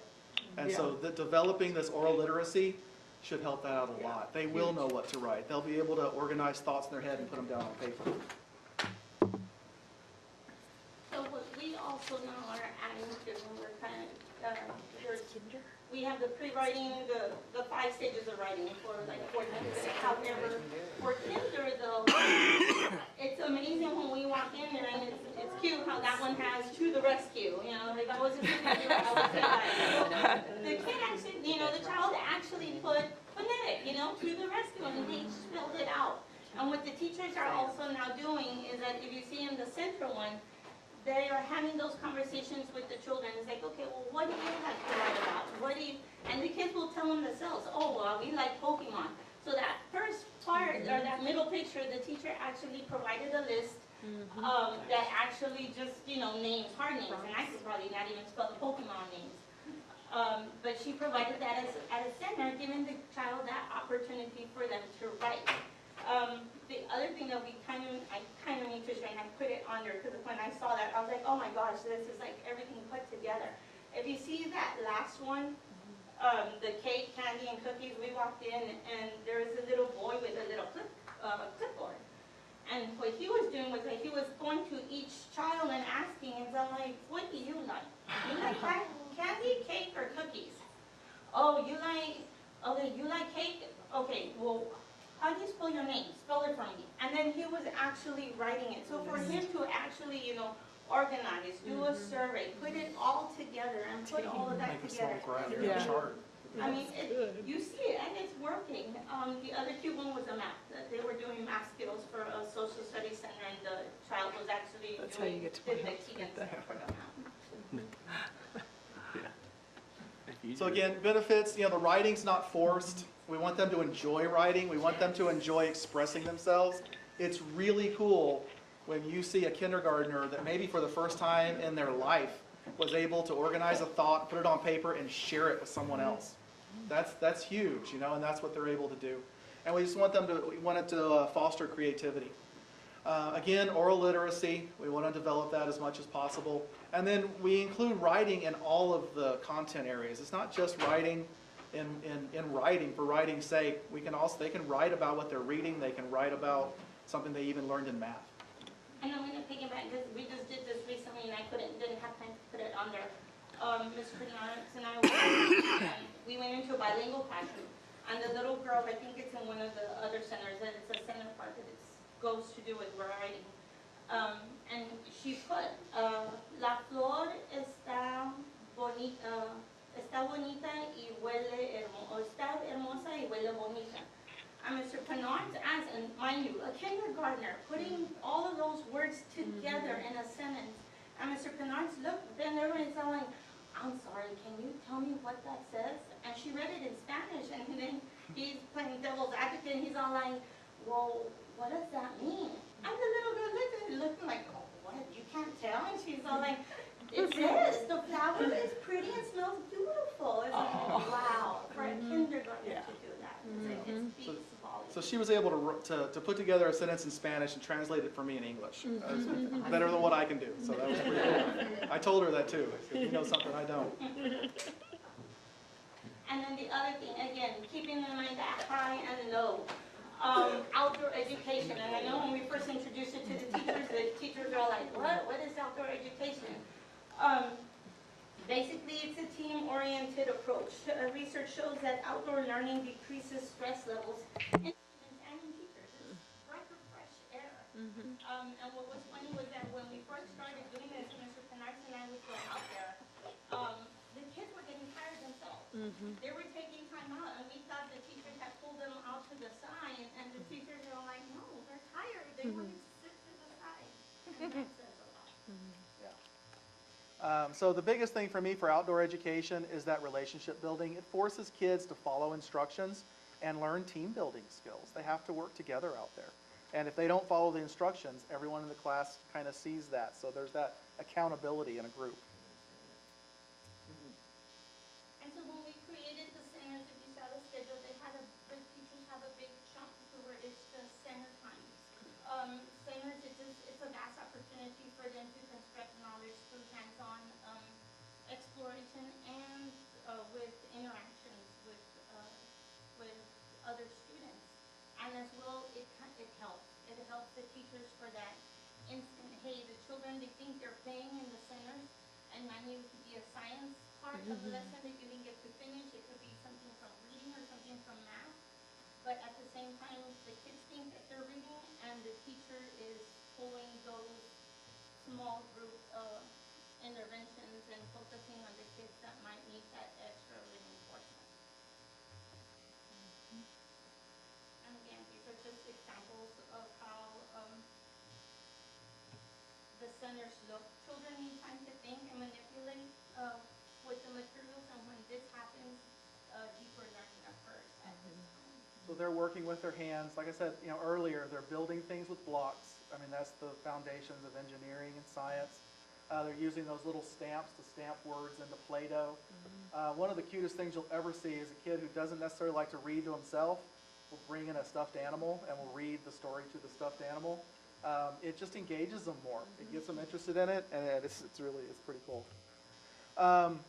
And so developing this oral literacy should help that out a lot. They will know what to write. They'll be able to organize thoughts in their head and put them down on paper. So what we also now are adding to when we're kind of, we have the pre-writing, the 5 stages of writing for like 4 minutes. However, for kinder though, it's amazing when we walk in there and it's cute how that one has to the rescue. Like I wasn't I was like, the kid actually, the child actually put phonetic, to the rescue, and they spelled it out. And what the teachers are also now doing is that if you see in the central one, they are having those conversations with the children. It's like, okay, well, what do you have to write about? And the kids will tell them themselves, oh, well, we like Pokemon. So that first part, or that middle picture, the teacher actually provided a list that actually just, names, hard names, and I could probably not even spell the Pokemon names. But she provided that at a center, giving the child that opportunity for them to write. The other thing that I kind of need to share, and I put it under, because when I saw that, I was like, oh my gosh, this is like everything put together. If you see that last one, the cake, candy, and cookies, we walked in, and there was a little boy with a little clipboard. And what he was doing was that he was going to each child and asking, and so I'm like, what do you like? You like candy, cake, or cookies? Oh, you like cake? Okay, well, how do you spell your name? Spell it for me. And then he was actually writing it. So for him to actually, organize, do a survey, put it all together, and put all of that together. I mean, you see it, and it's working. The other cute one was a math. They were doing math skills for a social studies center, and the child was actually doing the Keegan Center for the math. So again, benefits, the writing's not forced. We want them to enjoy writing. We want them to enjoy expressing themselves. It's really cool when you see a kindergartner that maybe for the first time in their life was able to organize a thought, put it on paper, and share it with someone else. That's huge, and that's what they're able to do. And we just want it to foster creativity. Again, oral literacy, we want to develop that as much as possible. And then we include writing in all of the content areas. It's not just writing in writing for writing's sake. They can write about what they're reading. They can write about something they even learned in math. And I'm going to piggyback because we just did this recently and I didn't have time to put it on there. Ms. Bernards and I, we went into a bilingual classroom. And the little girl, I think it's in one of the other centers, and it's a center part that goes to do with writing. And she put, la flor está bonita y huele está hermosa y huele bonita. And Mr. Bernards asked, and mind you, a kindergartner, putting all of those words together in a sentence. And Mr. Bernards looked, then everyone's all like, I'm sorry, can you tell me what that says? And she read it in Spanish, and then he's playing devil's advocate, and he's all like, well, what does that mean? And the little girl looked at it, looking like, oh, what, you can't tell? And she's all like, it says, the flower is pretty and smells beautiful. It's like, wow, for a kindergartner to do that. It speaks volumes. So she was able to put together a sentence in Spanish and translate it for me in English. Better than what I can do. So that was pretty cool. I told her that too. I said, you know something I don't. And then the other thing, again, keeping in mind that high and low. Outdoor education, and I know when we first introduced it to the teachers are all like, what is outdoor education? Basically, it's a team-oriented approach. Research shows that outdoor learning decreases stress levels in students and in teachers. It's breath of fresh air. And what was funny was that when we first started doing this, Mr. Bernards and I would go out there, the kids were getting tired themselves. They were taking time out, and we thought the teachers had pulled them out to the side, and the teachers were all like, no, they're tired. They want to sit to the side. And that says a lot. So the biggest thing for me for outdoor education is that relationship building. It forces kids to follow instructions and learn team building skills. They have to work together out there. And if they don't follow the instructions, everyone in the class kind of sees that. So there's that accountability in a group. And so when we created the centers, if you saw the schedule, the teachers have a big chunk where it's the center times. Centers, it's a vast opportunity for them to construct knowledge through hands-on exploration and with interactions with other students. And as well, it helps. It helps the teachers for that instant, hey, the children, they think they're playing in the centers, and now you could be a science part of the lesson that you didn't get to finish. It could be something from reading or something from math. But at the same time, the kids think that they're reading, and the teacher is pulling those small group interventions and focusing on the kids that might need that extra reinforcement. And again, these are just examples of how the centers look. Children need time to think and manipulate with the materials, and when this happens, deeper learning occurs at this time. So they're working with their hands. Like I said, earlier, they're building things with blocks. I mean, that's the foundations of engineering and science. They're using those little stamps to stamp words into Play-Doh. One of the cutest things you'll ever see is a kid who doesn't necessarily like to read to himself will bring in a stuffed animal and will read the story to the stuffed animal. It just engages them more. It gets them interested in it, and it's pretty cool.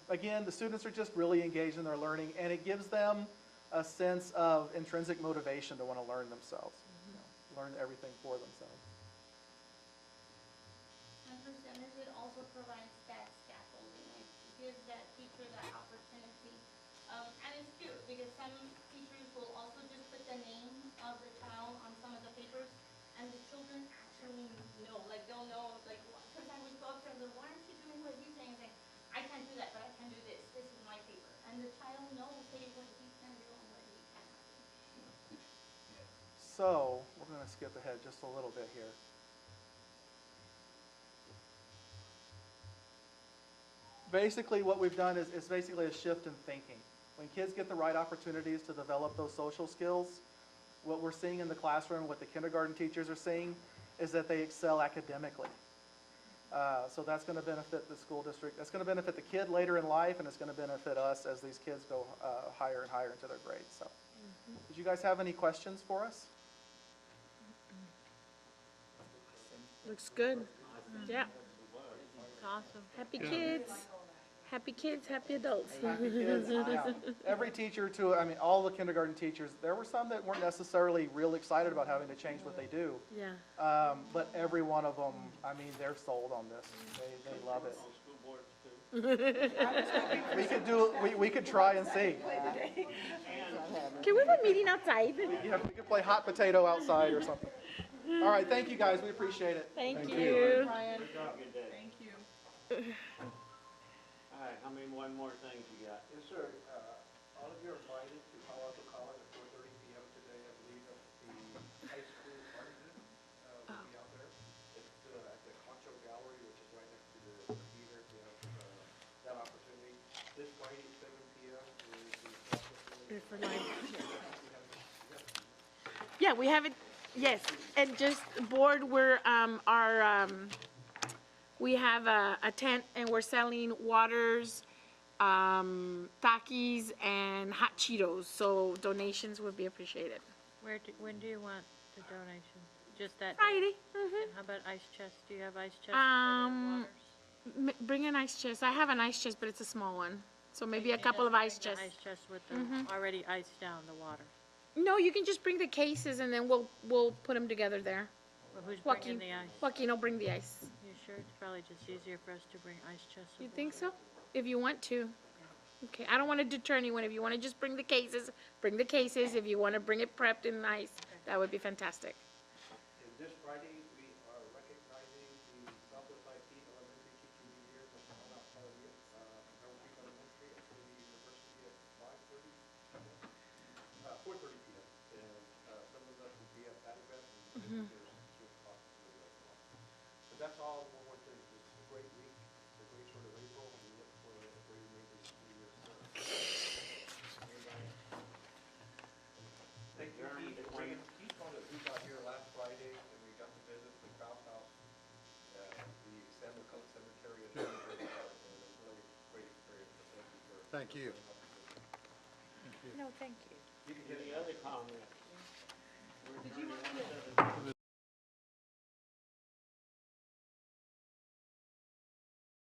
Again, the students are just really engaged in their learning, and it gives them a sense of intrinsic motivation to want to learn themselves, learn everything for themselves. And for centers, it also provides that scaffolding. It gives that teacher that opportunity. And it's cute because some teachers will also just put the name of the child on some of the papers, and the children actually know, like they'll know, like sometimes we go up to them, why aren't you doing what he's saying? Like, I can't do that, but I can do this. This is my paper. And the child knows what he can do and what he cannot do. So, we're going to skip ahead just a little bit here. Basically, what we've done is basically a shift in thinking. When kids get the right opportunities to develop those social skills, what we're seeing in the classroom, what the kindergarten teachers are seeing, is that they excel academically. So that's going to benefit the school district. That's going to benefit the kid later in life, and it's going to benefit us as these kids go higher and higher into their grades. So, did you guys have any questions for us? Looks good. Yeah. Awesome. Happy kids. Happy kids, happy adults. Happy kids, yeah. Every teacher all the kindergarten teachers, there were some that weren't necessarily real excited about having to change what they do. Yeah. But every one of them, they're sold on this. They love it. We could try and see. Can we have a meeting outside? We could play hot potato outside or something. All right, thank you guys. We appreciate it. Thank you. Brian. Good day. Thank you. All right, how many more things you got? Yes, sir. All of you are invited to Palo Alto College at 4:30 p.m. today. I believe that the high school partner will be out there. It's at the Concho Gallery, which is right next to the theater. If you have that opportunity. This Friday, 7 p.m. is the Yeah, we have it. Yes, and just board, we have a tent and we're selling waters, Takis, and hot Cheetos. So donations would be appreciated. When do you want the donation? Just that day? Friday. And how about ice chest? Do you have ice chest for the waters? Bring an ice chest. I have an ice chest, but it's a small one. So maybe a couple of ice chests. Ice chest with the already iced down the water. No, you can just bring the cases and then we'll put them together there. Well, who's Joaquin, bringing the ice? Joaquin will bring the ice. You sure? It's probably just easier for us to bring ice chests. You think so? If you want to. Okay, I don't want to deter anyone. If you want to just bring the cases, bring the cases. If you want to bring it prepped and nice, that would be fantastic. And this Friday, we are recognizing the Southwest IT Elementary Teaching Year of Ana Palia, Elementary Elementary at Trinity University at 4:30 p.m. And some of us will be at that event, and there's possibility as well. But that's all. One more thing, it's a great week, a great sort of April, and we look for a great remainder of the year. Thank you, Keith, on that we got here last Friday, and we got to visit the Kraus House, the Samuel Cook Cemetery, and it was a really great experience. So thank you for. No, thank you. Any other comments? Did you want to?